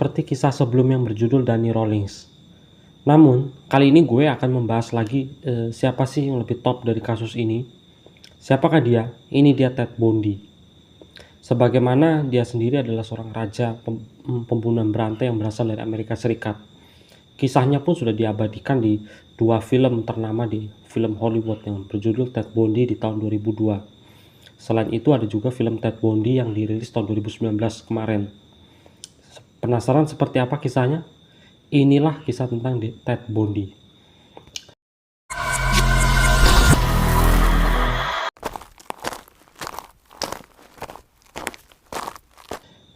seperti kisah sebelum yang berjudul Danny Rawlings. Namun, kali ini gue akan membahas lagi siapa sih yang lebih top dari kasus ini. Siapakah dia? Ini dia Ted Bundy. Sebagaimana dia sendiri adalah seorang raja pembunuhan berantai yang berasal dari Amerika Serikat. Kisahnya pun sudah diabadikan di dua film ternama di film Hollywood yang berjudul Ted Bundy di tahun 2002. Selain itu ada juga film Ted Bundy yang dirilis tahun 2019 kemarin. Penasaran seperti apa kisahnya? Inilah kisah tentang Ted Bundy.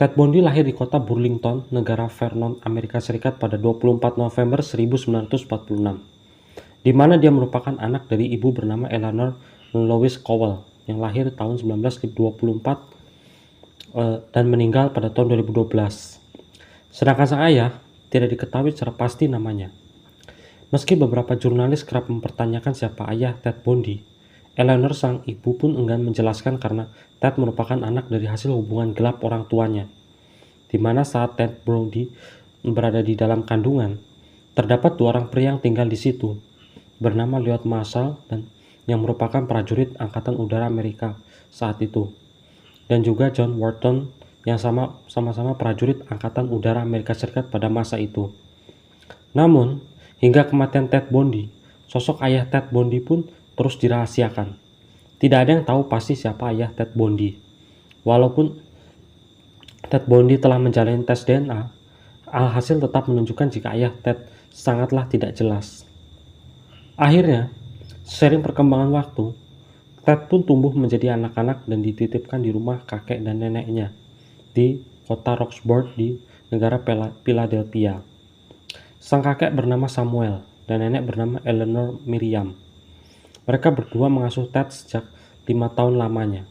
Ted Bundy lahir di kota Burlington, negara Vermont, Amerika Serikat pada 24 November 1946, di mana dia merupakan anak dari ibu bernama Eleanor Louise Cowell yang lahir tahun 1924 dan meninggal pada tahun 2012. Sedangkan sang ayah tidak diketahui secara pasti namanya. Meski beberapa jurnalis kerap mempertanyakan siapa ayah Ted Bundy, Eleanor sang ibu pun enggan menjelaskan karena Ted merupakan anak dari hasil hubungan gelap orang tuanya, di mana saat Ted Bundy berada di dalam kandungan, terdapat dua orang pria yang tinggal di situ, bernama Lloyd Marshall dan yang merupakan prajurit Angkatan Udara Amerika saat itu, dan juga John Wharton yang sama-sama prajurit Angkatan Udara Amerika Serikat pada masa itu. Namun, hingga kematian Ted Bundy, sosok ayah Ted Bundy pun terus dirahasiakan. Tidak ada yang tahu pasti siapa ayah Ted Bundy. Walaupun Ted Bundy telah menjalani tes DNA, alhasil tetap menunjukkan jika ayah Ted sangatlah tidak jelas. Akhirnya, seiring perkembangan waktu, Ted pun tumbuh menjadi anak-anak dan dititipkan di rumah kakek dan neneknya di kota Roxbury di negara Philadelphia. Sang kakek bernama Samuel dan nenek bernama Eleanor Miriam. Mereka berdua mengasuh Ted sejak 5 tahun lamanya.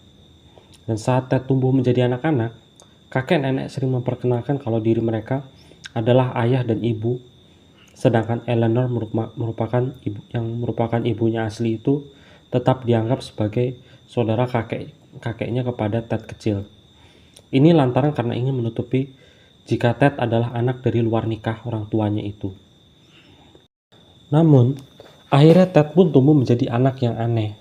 Dan saat Ted tumbuh menjadi anak-anak, kakek nenek sering memperkenalkan kalau diri mereka adalah ayah dan ibu, sedangkan Eleanor merupakan ibunya asli itu tetap dianggap sebagai saudara kakeknya kepada Ted kecil. Ini lantaran karena ingin menutupi jika Ted adalah anak dari luar nikah orang tuanya itu. Namun, akhirnya Ted pun tumbuh menjadi anak yang aneh.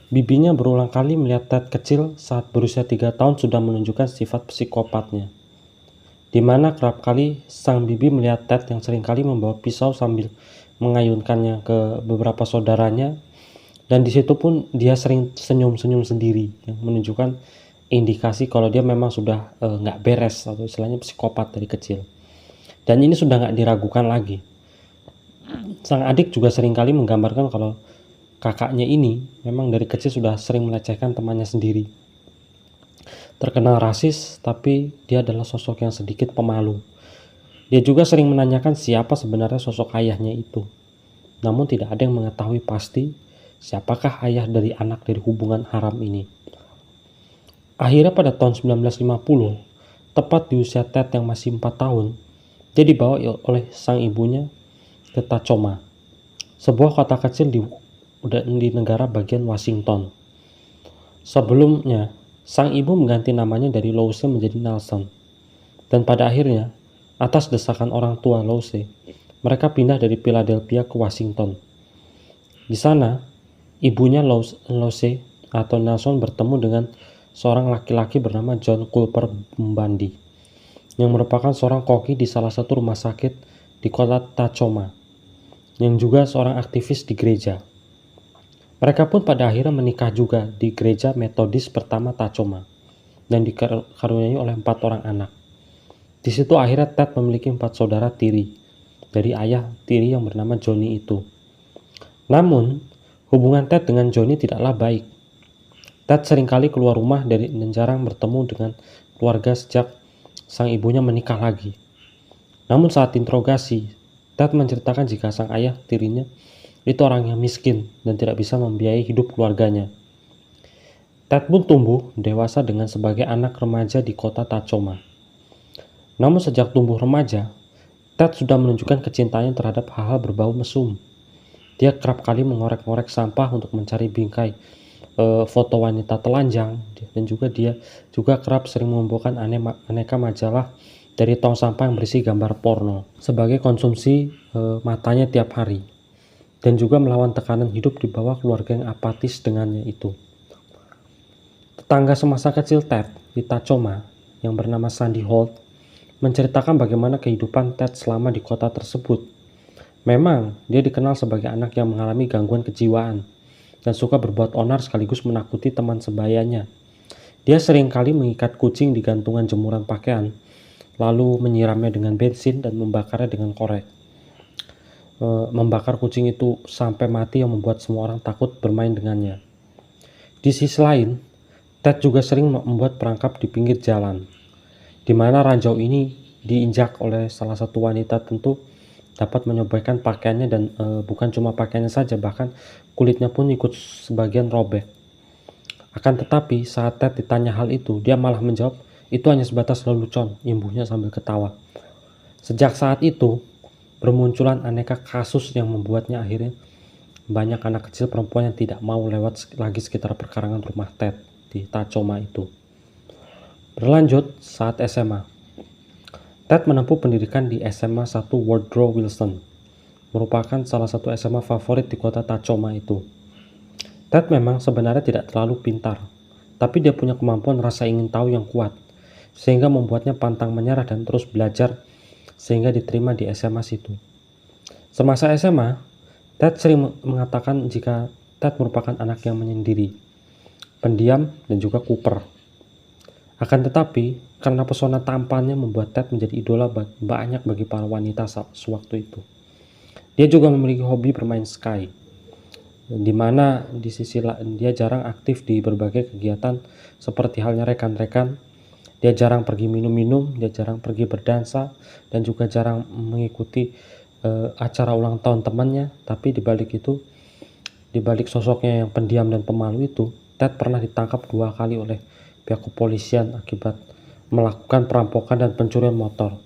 Bibinya berulang kali melihat Ted kecil saat berusia 3 tahun sudah menunjukkan sifat psikopatnya. Di mana kerap kali sang bibi melihat Ted yang seringkali membawa pisau sambil mengayunkannya ke beberapa saudaranya, dan di situ pun dia sering senyum-senyum sendiri yang menunjukkan indikasi kalau dia memang sudah nggak beres atau istilahnya psikopat dari kecil. Dan ini sudah nggak diragukan lagi. Sang adik juga seringkali menggambarkan kalau kakaknya ini memang dari kecil sudah sering melecehkan temannya sendiri. Terkenal rasis, tapi dia adalah sosok yang sedikit pemalu. Dia juga sering menanyakan siapa sebenarnya sosok ayahnya itu. Namun tidak ada yang mengetahui pasti siapakah ayah dari anak dari hubungan haram ini. Akhirnya pada tahun 1950, tepat di usia Ted yang masih 4 tahun, dia dibawa oleh sang ibunya ke Tacoma, sebuah kota kecil di negara bagian Washington. Sebelumnya, sang ibu mengganti namanya dari Louise menjadi Nelson. Dan pada akhirnya, atas desakan orang tua Louise, mereka pindah dari Philadelphia ke Washington. Di sana, ibunya Louise atau Nelson bertemu dengan seorang laki-laki bernama John Culper Bundy, yang merupakan seorang koki di salah satu rumah sakit di kota Tacoma, yang juga seorang aktivis di gereja. Mereka pun pada akhirnya menikah juga di gereja Metodis pertama Tacoma, dan dikaruniai oleh 4 orang anak. Di situ akhirnya Ted memiliki 4 saudara tiri, dari ayah tiri yang bernama Johnny itu. Namun, hubungan Ted dengan Johnny tidaklah baik. Ted seringkali keluar rumah dan jarang bertemu dengan keluarga sejak sang ibunya menikah lagi. Namun saat interogasi, Ted menceritakan jika sang ayah tirinya itu orang yang miskin dan tidak bisa membiayai hidup keluarganya. Ted pun tumbuh dewasa dengan sebagai anak remaja di kota Tacoma. Namun sejak tumbuh remaja, Ted sudah menunjukkan kecintaannya terhadap hal-hal berbau mesum. Dia kerap kali mengorek-ngorek sampah untuk mencari bingkai foto wanita telanjang, dan juga dia kerap sering membawakan aneka majalah dari tong sampah yang berisi gambar porno sebagai konsumsi matanya tiap hari, dan juga melawan tekanan hidup di bawah keluarga yang apatis dengannya itu. Tetangga semasa kecil Ted di Tacoma yang bernama Sandy Holt menceritakan bagaimana kehidupan Ted selama di kota tersebut. Memang, dia dikenal sebagai anak yang mengalami gangguan kejiwaan dan suka berbuat onar sekaligus menakuti teman sebayanya. Dia seringkali mengikat kucing di gantungan jemuran pakaian, lalu menyiramnya dengan bensin dan membakarnya dengan korek. Membakar kucing itu sampai mati yang membuat semua orang takut bermain dengannya. Di sisi lain, Ted juga sering membuat perangkap di pinggir jalan, di mana ranjau ini diinjak oleh salah satu wanita tentu dapat menyobekkan pakaiannya dan bukan cuma pakaiannya saja, bahkan kulitnya pun ikut sebagian robek. Akan tetapi saat Ted ditanya hal itu, dia malah menjawab, itu hanya sebatas lelucon, imbuhnya sambil ketawa. Sejak saat itu, bermunculan aneka kasus yang membuatnya akhirnya banyak anak kecil perempuan yang tidak mau lewat lagi sekitar perkarangan rumah Ted di Tacoma itu. Berlanjut saat SMA. Ted menempuh pendidikan di SMA 1 Woodrow Wilson, merupakan salah satu SMA favorit di kota Tacoma itu. Ted memang sebenarnya tidak terlalu pintar, tapi dia punya kemampuan rasa ingin tahu yang kuat, sehingga membuatnya pantang menyerah dan terus belajar sehingga diterima di SMA situ. Semasa SMA, Ted sering mengatakan jika Ted merupakan anak yang menyendiri, pendiam, dan juga kuper. Akan tetapi, karena pesona tampannya membuat Ted menjadi idola banyak bagi para wanita sewaktu itu. Dia juga memiliki hobi bermain ski, di mana di sisi lain dia jarang aktif di berbagai kegiatan seperti halnya rekan-rekan. Dia jarang pergi minum-minum, dia jarang pergi berdansa, dan juga jarang mengikuti acara ulang tahun temannya. Tapi di balik sosoknya yang pendiam dan pemalu itu, Ted pernah ditangkap 2 kali oleh pihak kepolisian akibat melakukan perampokan dan pencurian motor.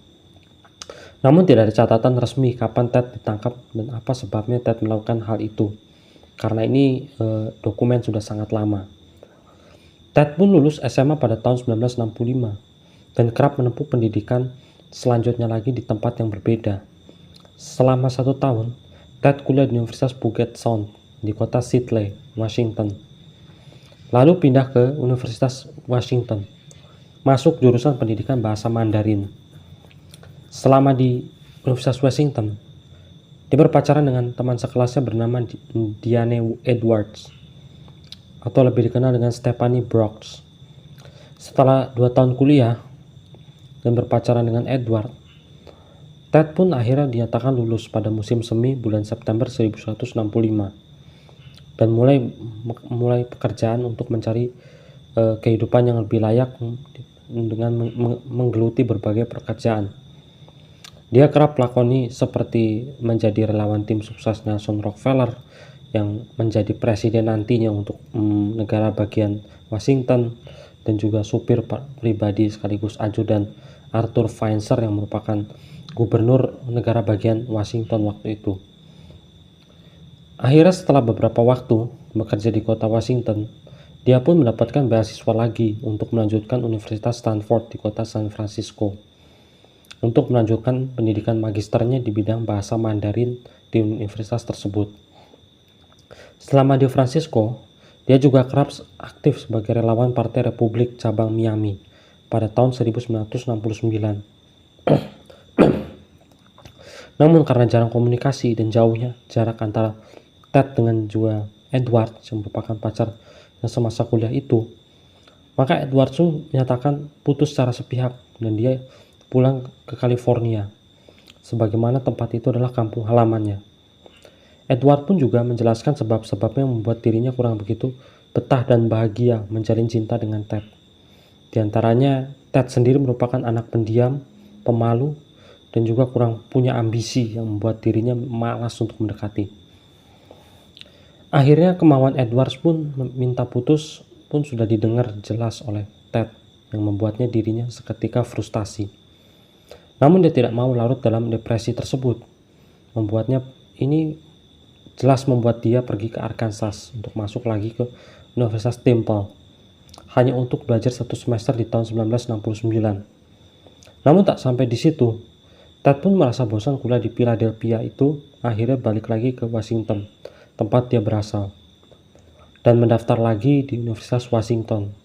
Namun tidak ada catatan resmi kapan Ted ditangkap dan apa sebabnya Ted melakukan hal itu. Karena ini dokumen sudah sangat lama. Ted pun lulus SMA pada tahun 1965 dan kerap menempuh pendidikan selanjutnya lagi di tempat yang berbeda. Selama 1 tahun, Ted kuliah di Universitas Puget Sound di kota Seattle, Washington. Lalu pindah ke Universitas Washington, masuk jurusan pendidikan bahasa Mandarin. Selama di Universitas Washington, dia berpacaran dengan teman sekelasnya bernama Diane Edwards, atau lebih dikenal dengan Stephanie Brooks. Setelah 2 tahun kuliah dan berpacaran dengan Edward, Ted pun akhirnya dinyatakan lulus pada musim semi bulan September 1965 dan mulai pekerjaan untuk mencari kehidupan yang lebih layak dengan menggeluti berbagai pekerjaan. Dia kerap lakoni seperti menjadi relawan tim suksesnya Nelson Rockefeller yang menjadi presiden nantinya untuk negara bagian Washington, dan juga supir pribadi sekaligus ajudan Arthur Feinzer yang merupakan gubernur negara bagian Washington waktu itu. Akhirnya setelah beberapa waktu bekerja di kota Washington, dia pun mendapatkan beasiswa lagi untuk melanjutkan Universitas Stanford di kota San Francisco untuk melanjutkan pendidikan magisternya di bidang bahasa Mandarin di universitas tersebut. Selama di Francisco, dia juga kerap aktif sebagai relawan Partai Republik cabang Miami pada tahun 1969. Namun karena jarang komunikasi dan jauhnya jarak antara Ted dengan juga Edward yang merupakan pacar yang semasa kuliah itu, maka Edward pun menyatakan putus secara sepihak dan dia pulang ke California, sebagaimana tempat itu adalah kampung halamannya. Edward pun juga menjelaskan sebab-sebabnya yang membuat dirinya kurang begitu betah dan bahagia menjalin cinta dengan Ted. Di antaranya, Ted sendiri merupakan anak pendiam, pemalu, dan juga kurang punya ambisi yang membuat dirinya malas untuk mendekati. Akhirnya kemauan Edwards pun minta putus pun sudah didengar jelas oleh Ted, yang membuatnya dirinya seketika frustasi. Namun dia tidak mau larut dalam depresi tersebut. Ini jelas membuat dia pergi ke Arkansas untuk masuk lagi ke Universitas Temple, hanya untuk belajar 1 semester di tahun 1969. Namun tak sampai di situ, Ted pun merasa bosan kuliah di Philadelphia itu, akhirnya balik lagi ke Washington, tempat dia berasal, dan mendaftar lagi di Universitas Washington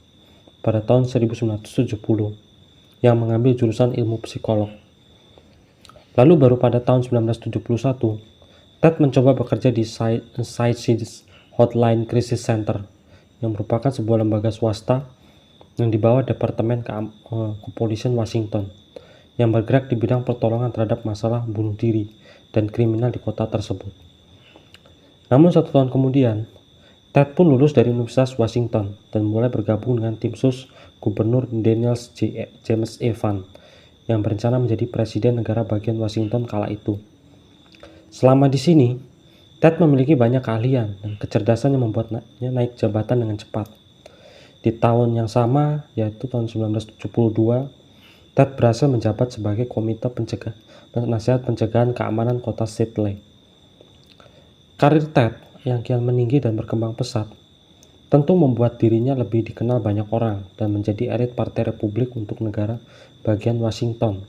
pada tahun 1970 yang mengambil jurusan ilmu psikolog. Lalu baru pada tahun 1971, Ted mencoba bekerja di Side Seas Hotline Crisis Center yang merupakan sebuah lembaga swasta yang di bawah Departemen Kepolisian Washington yang bergerak di bidang pertolongan terhadap masalah bunuh diri dan kriminal di kota tersebut. Namun 1 tahun kemudian, Ted pun lulus dari Universitas Washington dan mulai bergabung dengan tim sus Gubernur Daniel James Evans yang berencana menjadi presiden negara bagian Washington kala itu. Selama di sini, Ted memiliki banyak keahlian dan kecerdasan yang membuatnya naik jabatan dengan cepat. Di tahun yang sama, yaitu tahun 1972, Ted berhasil menjabat sebagai Komite Nasihat Pencegahan Keamanan Kota Seattle. Karir Ted yang kian meninggi dan berkembang pesat tentu membuat dirinya lebih dikenal banyak orang dan menjadi elit Partai Republik untuk negara bagian Washington.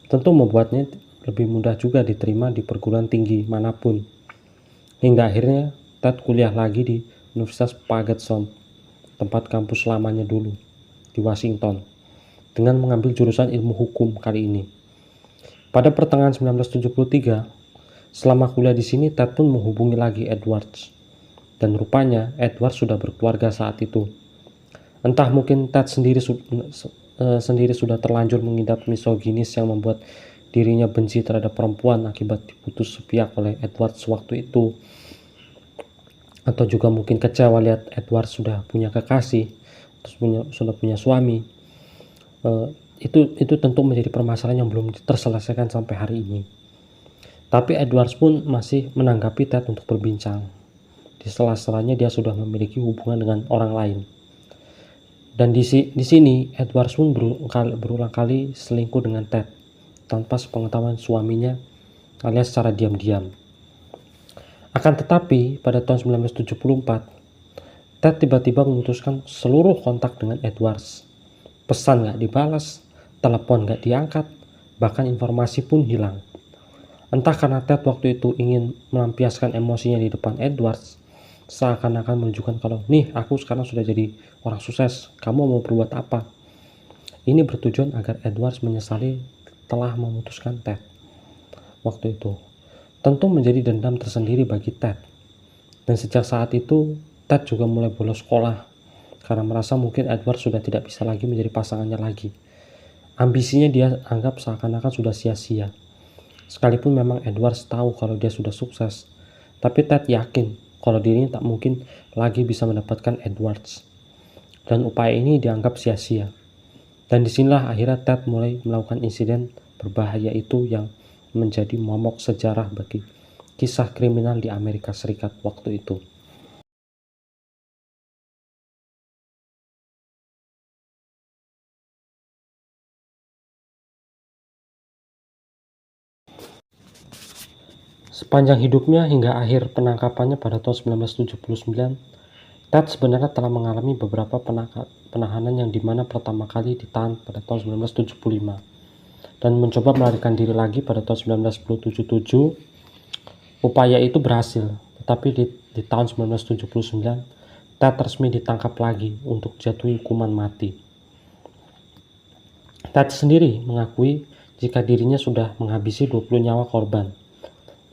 Tentu membuatnya lebih mudah juga diterima di perguruan tinggi manapun. Hingga akhirnya Ted kuliah lagi di Universitas Puget Sound, tempat kampus lamanya dulu, di Washington, dengan mengambil jurusan ilmu hukum kali ini. Pada pertengahan 1973, selama kuliah di sini Ted pun menghubungi lagi Edwards. Dan rupanya Edwards sudah berkeluarga saat itu. Entah mungkin Ted sendiri sudah terlanjur mengidap misoginis yang membuat dirinya benci terhadap perempuan akibat diputus sepihak oleh Edwards waktu itu. Atau juga mungkin kecewa lihat Edwards sudah punya kekasih, sudah punya suami. Itu tentu menjadi permasalahan yang belum terselesaikan sampai hari ini. Tapi Edwards pun masih menanggapi Ted untuk berbincang. Di sela-selanya dia sudah memiliki hubungan dengan orang lain. Dan di sini Edwards pun berulang kali selingkuh dengan Ted tanpa sepengetahuan suaminya alias secara diam-diam. Akan tetapi pada tahun 1974, Ted tiba-tiba memutuskan seluruh kontak dengan Edwards. Pesan gak dibalas, telepon gak diangkat, bahkan informasi pun hilang. Entah karena Ted waktu itu ingin melampiaskan emosinya di depan Edwards, seakan-akan menunjukkan kalau, nih aku sekarang sudah jadi orang sukses, kamu mau berbuat apa? Ini bertujuan agar Edwards menyesali telah memutuskan Ted waktu itu. Tentu menjadi dendam tersendiri bagi Ted. Dan sejak saat itu, Ted juga mulai bolos sekolah karena merasa mungkin Edwards sudah tidak bisa lagi menjadi pasangannya lagi. Ambisinya dia anggap seakan-akan sudah sia-sia. Sekalipun memang Edwards tahu kalau dia sudah sukses, tapi Ted yakin kalau dirinya tak mungkin lagi bisa mendapatkan Edwards. Dan upaya ini dianggap sia-sia. Dan disinilah akhirnya Ted mulai melakukan insiden berbahaya itu yang menjadi momok sejarah bagi kisah kriminal di Amerika Serikat waktu itu. Sepanjang hidupnya hingga akhir penangkapannya pada tahun 1979, Ted sebenarnya telah mengalami beberapa penahanan yang dimana pertama kali ditahan pada tahun 1975 dan mencoba melarikan diri lagi pada tahun 1977. Upaya itu berhasil, tetapi di tahun 1979 Ted resmi ditangkap lagi untuk jatuhi hukuman mati. Ted sendiri mengakui jika dirinya sudah menghabisi 20 nyawa korban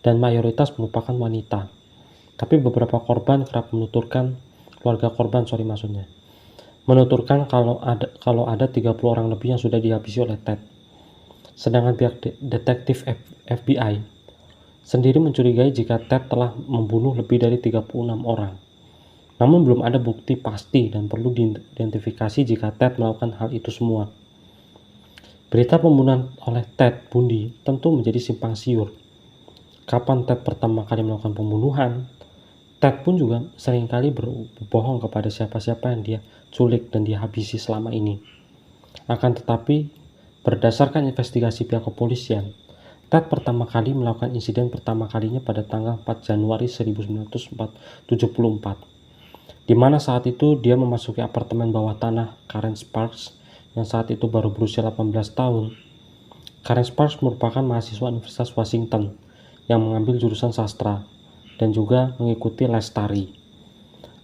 dan mayoritas merupakan wanita. Tapi beberapa korban kerap menuturkan menuturkan kalau ada 30 orang lebih yang sudah dihabisi oleh Ted. Sedangkan pihak detektif FBI sendiri mencurigai jika Ted telah membunuh lebih dari 36 orang. Namun belum ada bukti pasti dan perlu diidentifikasi jika Ted melakukan hal itu semua. Berita pembunuhan oleh Ted Bundy tentu menjadi simpang siur. Kapan Ted pertama kali melakukan pembunuhan? Ted pun juga seringkali berbohong kepada siapa-siapa yang dia culik dan dia habisi selama ini. Akan tetapi, berdasarkan investigasi pihak kepolisian, Ted pertama kali melakukan insiden pertama kalinya pada tanggal 4 Januari 1974, di mana saat itu dia memasuki apartemen bawah tanah Karen Sparks yang saat itu baru berusia 18 tahun Karen Sparks merupakan mahasiswa Universitas Washington yang mengambil jurusan sastra dan juga mengikuti les tari.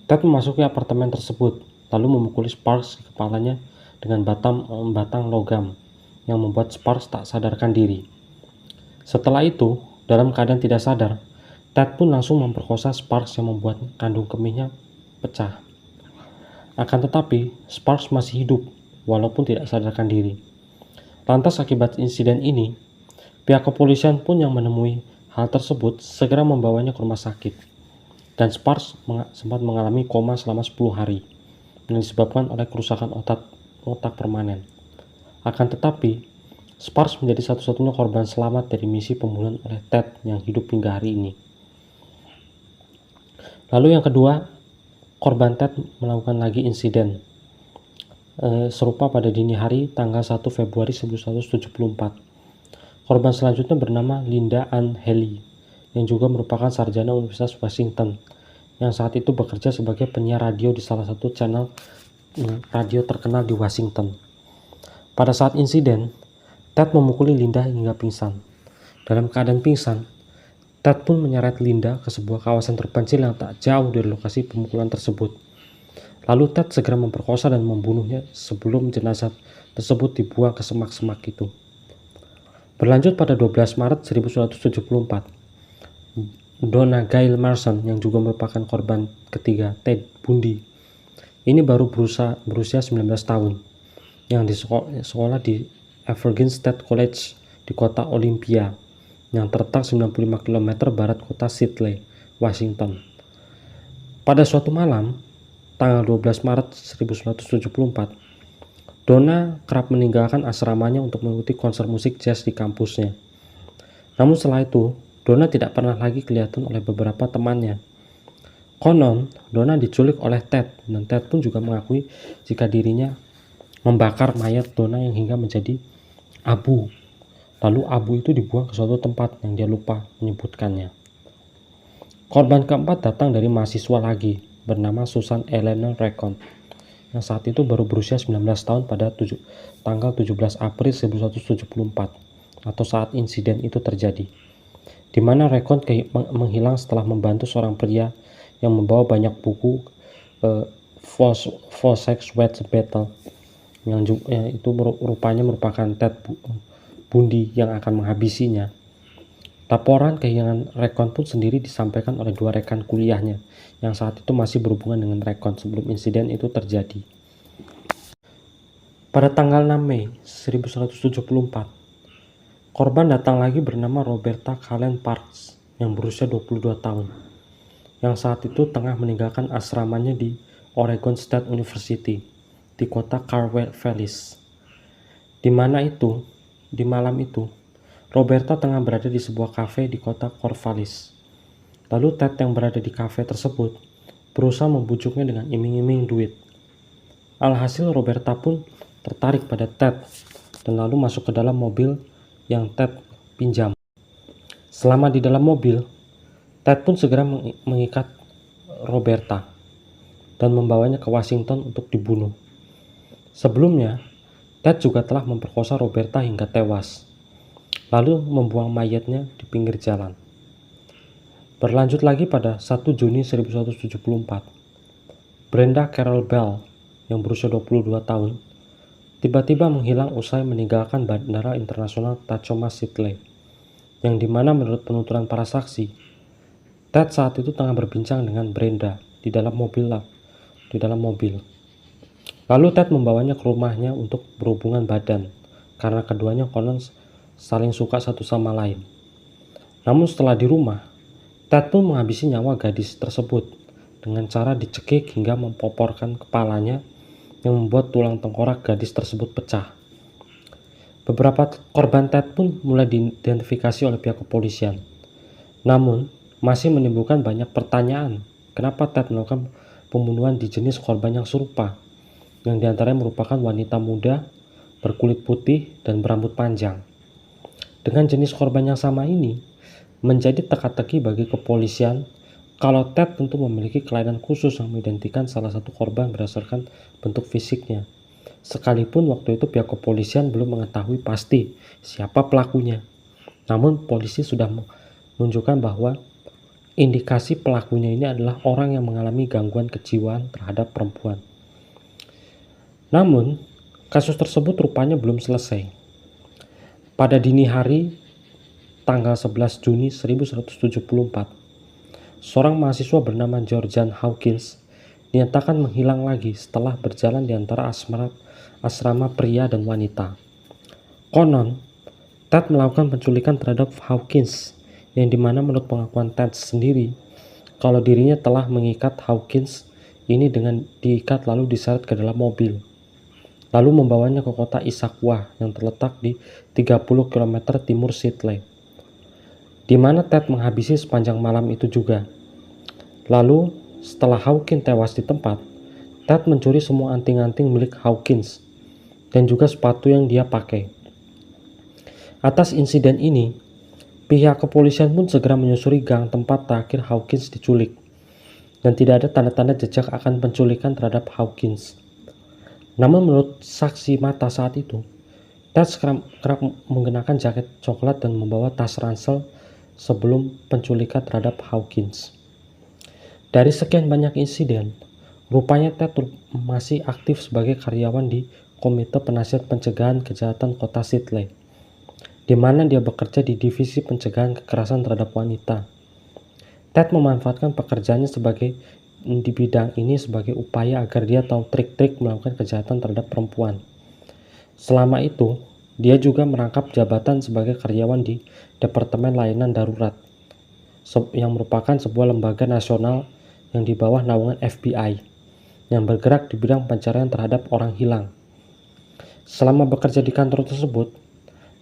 Ted memasuki apartemen tersebut, lalu memukuli Sparks di kepalanya dengan batang logam yang membuat Sparks tak sadarkan diri. Setelah itu, dalam keadaan tidak sadar, Ted pun langsung memperkosa Sparks yang membuat kandung kemihnya pecah. Akan tetapi, Sparks masih hidup walaupun tidak sadarkan diri. Lantas akibat insiden ini, pihak kepolisian pun yang menemui hal tersebut segera membawanya ke rumah sakit. Dan Sparks sempat mengalami koma selama 10 hari yang disebabkan oleh kerusakan otak permanen. Akan tetapi, Sparks menjadi satu-satunya korban selamat dari misi pembunuhan oleh Ted yang hidup hingga hari ini. Lalu yang kedua, korban Ted melakukan lagi insiden serupa pada dini hari tanggal 1 Februari 1974. Korban selanjutnya bernama Linda Ann Haley yang juga merupakan sarjana Universitas Washington yang saat itu bekerja sebagai penyiar radio di salah satu channel radio terkenal di Washington. Pada saat insiden, Ted memukuli Linda hingga pingsan. Dalam keadaan pingsan, Ted pun menyeret Linda ke sebuah kawasan terpencil yang tak jauh dari lokasi pemukulan tersebut. Lalu Ted segera memperkosa dan membunuhnya sebelum jenazah tersebut dibuang ke semak-semak itu. Berlanjut pada 12 Maret 1974, Donna Gail Marson yang juga merupakan korban ketiga Ted Bundy ini baru berusia 19 tahun yang sekolah di Evergreen State College di kota Olympia yang terletak 95 km barat kota Seattle, Washington. Pada suatu malam, tanggal 12 Maret 1974, Donna kerap meninggalkan asramanya untuk mengikuti konser musik jazz di kampusnya. Namun setelah itu, Donna tidak pernah lagi kelihatan oleh beberapa temannya. Konon, Donna diculik oleh Ted, dan Ted pun juga mengakui jika dirinya membakar mayat Donna yang hingga menjadi abu. Lalu abu itu dibuang ke suatu tempat yang dia lupa menyebutkannya. Korban keempat datang dari mahasiswa lagi, bernama Susan Eleanor Recon, yang saat itu baru berusia 19 tahun pada tanggal 17 April 1974, atau saat insiden itu terjadi, di mana Recon menghilang setelah membantu seorang pria yang membawa banyak buku Sex Wet Battle, yang itu rupanya merupakan Ted Bundy yang akan menghabisinya. Laporan kehilangan Recon pun sendiri disampaikan oleh dua rekan kuliahnya yang saat itu masih berhubungan dengan Recon sebelum insiden itu terjadi. Pada tanggal 6 Mei 1974, korban datang lagi bernama Roberta Kalen Parks yang berusia 22 tahun, yang saat itu tengah meninggalkan asramanya di Oregon State University di kota Corvallis. Di malam itu, Roberta tengah berada di sebuah kafe di kota Corvallis. Lalu Ted yang berada di kafe tersebut berusaha membujuknya dengan iming-iming duit. Alhasil Roberta pun tertarik pada Ted dan lalu masuk ke dalam mobil yang Ted pinjam. Selama di dalam mobil, Ted pun segera mengikat Roberta dan membawanya ke Washington untuk dibunuh. Sebelumnya, Ted juga telah memperkosa Roberta hingga tewas, lalu membuang mayatnya di pinggir jalan. Berlanjut lagi pada 1 Juni 1974, Brenda Carol Bell yang berusia 22 tahun tiba-tiba menghilang usai meninggalkan Bandara Internasional Tacoma Seattle, yang dimana menurut penuturan para saksi, Ted saat itu tengah berbincang dengan Brenda di dalam mobil. Lalu Ted membawanya ke rumahnya untuk berhubungan badan karena keduanya konon saling suka satu sama lain. Namun setelah di rumah, Ted pun menghabisi nyawa gadis tersebut dengan cara dicekik hingga mempoporkan kepalanya yang membuat tulang tengkorak gadis tersebut pecah. Beberapa korban Ted pun mulai diidentifikasi oleh pihak kepolisian. Namun, masih menimbulkan banyak pertanyaan kenapa Ted melakukan pembunuhan di jenis korban yang serupa, yang diantaranya merupakan wanita muda, berkulit putih, dan berambut panjang. Dengan jenis korban yang sama ini, menjadi teka-teki bagi kepolisian kalau Ted tentu memiliki kelainan khusus yang mengidentikan salah satu korban berdasarkan bentuk fisiknya, Sekalipun waktu itu pihak kepolisian belum mengetahui pasti siapa pelakunya. Namun polisi sudah menunjukkan bahwa indikasi pelakunya ini adalah orang yang mengalami gangguan kejiwaan terhadap perempuan. Namun, kasus tersebut rupanya belum selesai. Pada dini hari, tanggal 11 Juni 1174, seorang mahasiswa bernama Georgian Hawkins dinyatakan menghilang lagi setelah berjalan di antara asrama pria dan wanita. Konon, Ted melakukan penculikan terhadap Hawkins, yang dimana menurut pengakuan Ted sendiri, kalau dirinya telah mengikat Hawkins ini dengan diikat lalu diseret ke dalam mobil, lalu membawanya ke kota Issaquah yang terletak di 30 km timur Sydney, di mana Ted menghabisi sepanjang malam itu juga. Lalu, setelah Hawkins tewas di tempat, Ted mencuri semua anting-anting milik Hawkins dan juga sepatu yang dia pakai. Atas insiden ini, pihak kepolisian pun segera menyusuri gang tempat terakhir Hawkins diculik, dan tidak ada tanda-tanda jejak akan penculikan terhadap Hawkins. Namun menurut saksi mata saat itu, Ted kerap mengenakan jaket coklat dan membawa tas ransel sebelum penculikan terhadap Hawkins. Dari sekian banyak insiden, rupanya Ted masih aktif sebagai karyawan di Komite Penasihat Pencegahan Kejahatan Kota Sydney, di mana dia bekerja di Divisi Pencegahan Kekerasan Terhadap Wanita. Ted memanfaatkan pekerjaannya di bidang ini sebagai upaya agar dia tahu trik-trik melakukan kejahatan terhadap perempuan. Selama itu, dia juga merangkap jabatan sebagai karyawan di Departemen Layanan Darurat, yang merupakan sebuah lembaga nasional yang di bawah naungan FBI, yang bergerak di bidang pencarian terhadap orang hilang. Selama bekerja di kantor tersebut,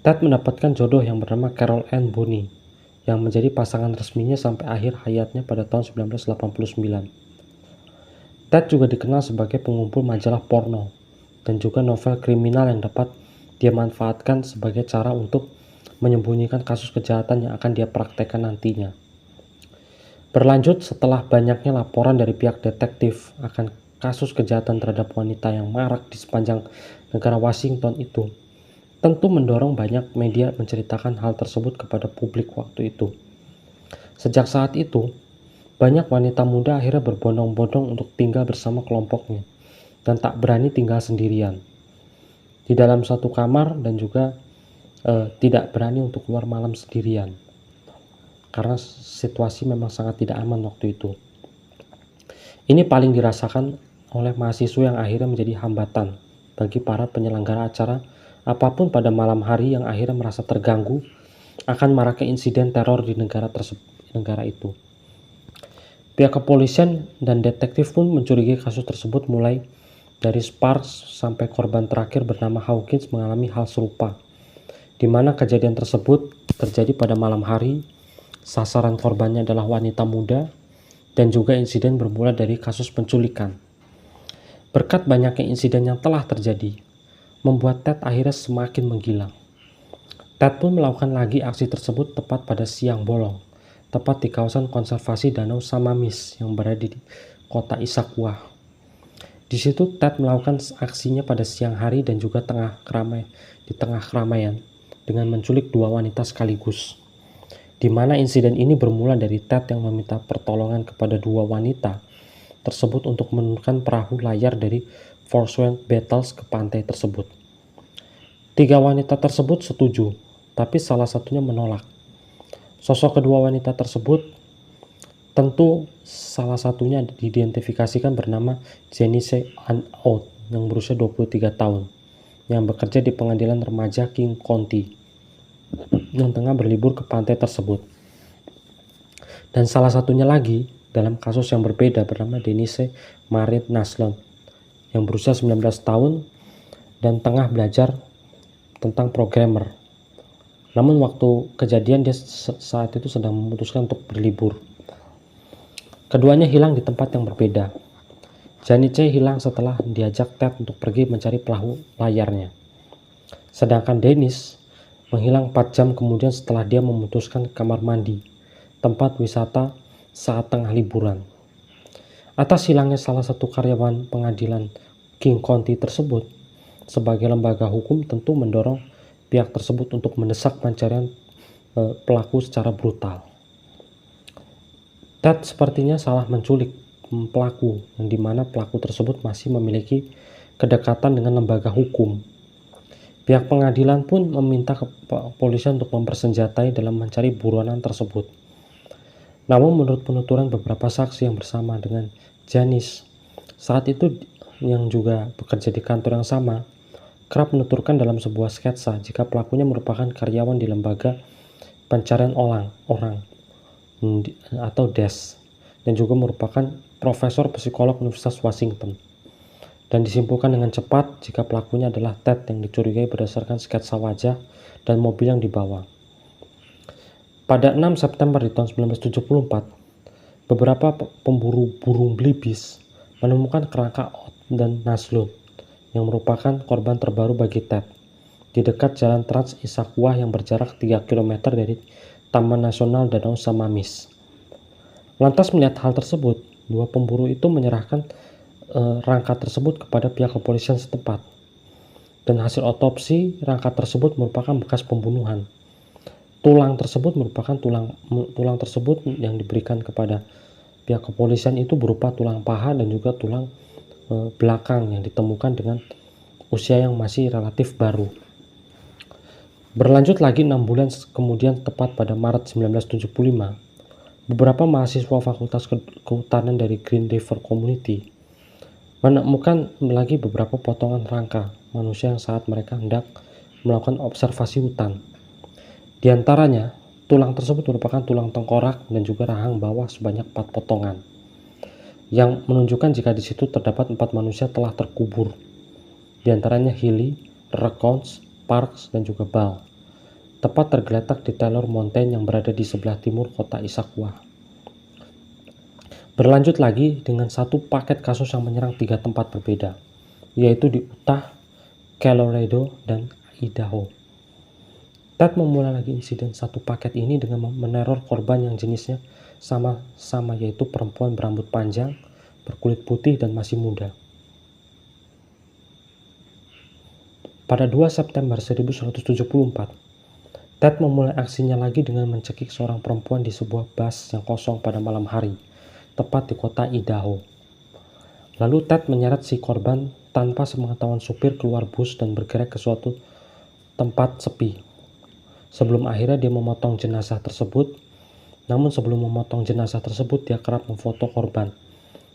Ted mendapatkan jodoh yang bernama Carol Ann Bonny, yang menjadi pasangan resminya sampai akhir hayatnya pada tahun 1989. Ted juga dikenal sebagai pengumpul majalah porno dan juga novel kriminal yang dapat dia manfaatkan sebagai cara untuk menyembunyikan kasus kejahatan yang akan dia praktekkan nantinya. Berlanjut setelah banyaknya laporan dari pihak detektif akan kasus kejahatan terhadap wanita yang marak di sepanjang negara Washington itu, tentu mendorong banyak media menceritakan hal tersebut kepada publik waktu itu. Sejak saat itu, banyak wanita muda akhirnya berbondong-bondong untuk tinggal bersama kelompoknya dan tak berani tinggal sendirian di dalam satu kamar, dan juga tidak berani untuk keluar malam sendirian karena situasi memang sangat tidak aman waktu itu. Ini paling dirasakan oleh mahasiswa yang akhirnya menjadi hambatan bagi para penyelenggara acara apapun pada malam hari, yang akhirnya merasa terganggu akan maraknya insiden teror di negara itu. Pihak kepolisian dan detektif pun mencurigai kasus tersebut, mulai dari Sparks sampai korban terakhir bernama Hawkins mengalami hal serupa, di mana kejadian tersebut terjadi pada malam hari, sasaran korbannya adalah wanita muda, dan juga insiden bermula dari kasus penculikan. Berkat banyaknya insiden yang telah terjadi, membuat Ted akhirnya semakin menggilang. Ted pun melakukan lagi aksi tersebut tepat pada siang bolong, tepat di kawasan konservasi Danau Samamis yang berada di kota Issaquah. Di situ Ted melakukan aksinya pada siang hari dan juga di tengah keramaian dengan menculik dua wanita sekaligus. Di mana insiden ini bermula dari Ted yang meminta pertolongan kepada dua wanita tersebut untuk menurunkan perahu layar dari Forsworth Battles ke pantai tersebut. 3 wanita tersebut setuju, tapi salah satunya menolak. Sosok kedua wanita tersebut tentu salah satunya diidentifikasikan bernama Janice Ann Out yang berusia 23 tahun, yang bekerja di pengadilan remaja King County yang tengah berlibur ke pantai tersebut. Dan salah satunya lagi dalam kasus yang berbeda bernama Denise Marie Naslund yang berusia 19 tahun dan tengah belajar tentang programmer. Namun waktu kejadian dia saat itu sedang memutuskan untuk berlibur. Keduanya hilang di tempat yang berbeda. Janice hilang setelah diajak Ted untuk pergi mencari perahu layarnya. Sedangkan Dennis menghilang 4 jam kemudian setelah dia memutuskan ke kamar mandi, tempat wisata saat tengah liburan. Atas hilangnya salah satu karyawan pengadilan King County tersebut, sebagai lembaga hukum tentu mendorong pihak tersebut untuk mendesak pencarian pelaku secara brutal. Ted sepertinya salah menculik pelaku, yang dimana pelaku tersebut masih memiliki kedekatan dengan lembaga hukum. Pihak pengadilan pun meminta kepolisian untuk mempersenjatai dalam mencari buronan tersebut. Namun menurut penuturan beberapa saksi yang bersama dengan Janice saat itu yang juga bekerja di kantor yang sama, kerap menuturkan dalam sebuah sketsa jika pelakunya merupakan karyawan di lembaga pencarian orang atau DES, dan juga merupakan profesor psikolog Universitas Washington. Dan disimpulkan dengan cepat jika pelakunya adalah Ted yang dicurigai berdasarkan sketsa wajah dan mobil yang dibawa. Pada 6 September di tahun 1974, beberapa pemburu burung belibis menemukan kerangka Odd dan Naslund yang merupakan korban terbaru bagi Ted di dekat jalan Trans Issaquah yang berjarak 3 km dari Taman Nasional Danau Samamis. Lantas melihat hal tersebut, dua pemburu itu menyerahkan rangka tersebut kepada pihak kepolisian setempat. Dan hasil otopsi rangka tersebut merupakan bekas pembunuhan. Tulang tersebut merupakan tulang tersebut yang diberikan kepada pihak kepolisian itu berupa tulang paha dan juga tulang belakang yang ditemukan dengan usia yang masih relatif baru. Berlanjut lagi 6 bulan kemudian, tepat pada Maret 1975, beberapa mahasiswa Fakultas Kehutanan dari Green River Community menemukan lagi beberapa potongan rangka manusia yang saat mereka hendak melakukan observasi hutan. Di antaranya, tulang tersebut merupakan tulang tengkorak dan juga rahang bawah sebanyak 4 potongan, yang menunjukkan jika di situ terdapat 4 manusia telah terkubur. Di antaranya Healy, Racoons, Parks, dan juga Ball, tepat tergeletak di Taylor Mountain yang berada di sebelah timur kota Issaquah. Berlanjut lagi dengan satu paket kasus yang menyerang 3 tempat berbeda, yaitu di Utah, Colorado, dan Idaho. Ted memulai lagi insiden satu paket ini dengan meneror korban yang jenisnya sama, yaitu perempuan berambut panjang, berkulit putih, dan masih muda. Pada 2 September 1974, Ted memulai aksinya lagi dengan mencekik seorang perempuan di sebuah bus yang kosong pada malam hari, tepat di kota Idaho. Lalu Ted menyeret si korban tanpa sepengetahuan supir keluar bus dan bergerak ke suatu tempat sepi. Sebelum akhirnya dia memotong jenazah tersebut, namun sebelum memotong jenazah tersebut dia kerap memfoto korban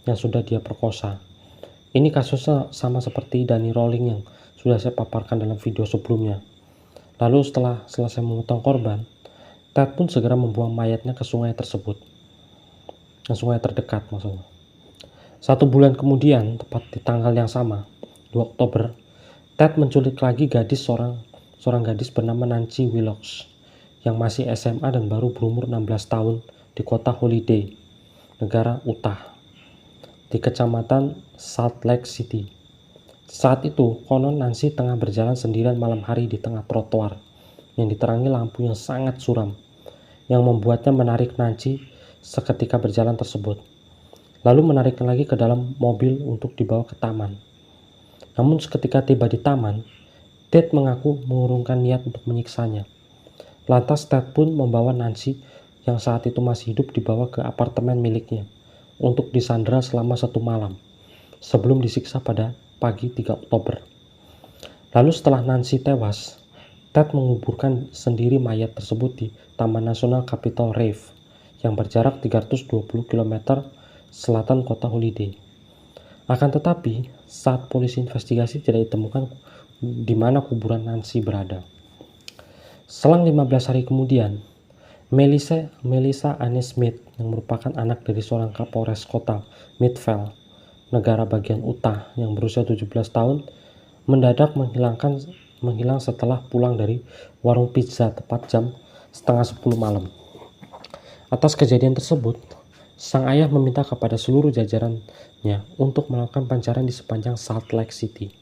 yang sudah dia perkosa. Ini kasusnya sama seperti Danny Rolling yang sudah saya paparkan dalam video sebelumnya. Lalu setelah selesai memotong korban, Ted pun segera membuang mayatnya ke sungai tersebut. Ke sungai terdekat maksudnya. 1 bulan kemudian, tepat di tanggal yang sama, 2 Oktober, Ted menculik lagi seorang gadis bernama Nancy Willox yang masih SMA dan baru berumur 16 tahun di kota Holiday, negara Utah, di kecamatan Salt Lake City. Saat itu, konon Nancy tengah berjalan sendirian malam hari di tengah trotoar yang diterangi lampu yang sangat suram, yang membuatnya menarik Nancy seketika berjalan tersebut, lalu menariknya lagi ke dalam mobil untuk dibawa ke taman. Namun seketika tiba di taman, Ted mengaku mengurungkan niat untuk menyiksanya. Lantas Ted pun membawa Nancy yang saat itu masih hidup dibawa ke apartemen miliknya untuk disandera selama 1 malam, sebelum disiksa pada pagi 3 Oktober. Lalu setelah Nancy tewas, Ted menguburkan sendiri mayat tersebut di Taman Nasional Capitol Reef yang berjarak 320 km selatan kota Holiday. Akan tetapi, saat polisi investigasi tidak ditemukan di mana kuburan Nancy berada. Selang 15 hari kemudian, Melissa Anne Smith yang merupakan anak dari seorang kapolres kota Midvale, negara bagian Utah yang berusia 17 tahun, mendadak menghilang setelah pulang dari warung pizza tepat jam setengah 10 malam. Atas kejadian tersebut, sang ayah meminta kepada seluruh jajarannya untuk melakukan pencarian di sepanjang Salt Lake City.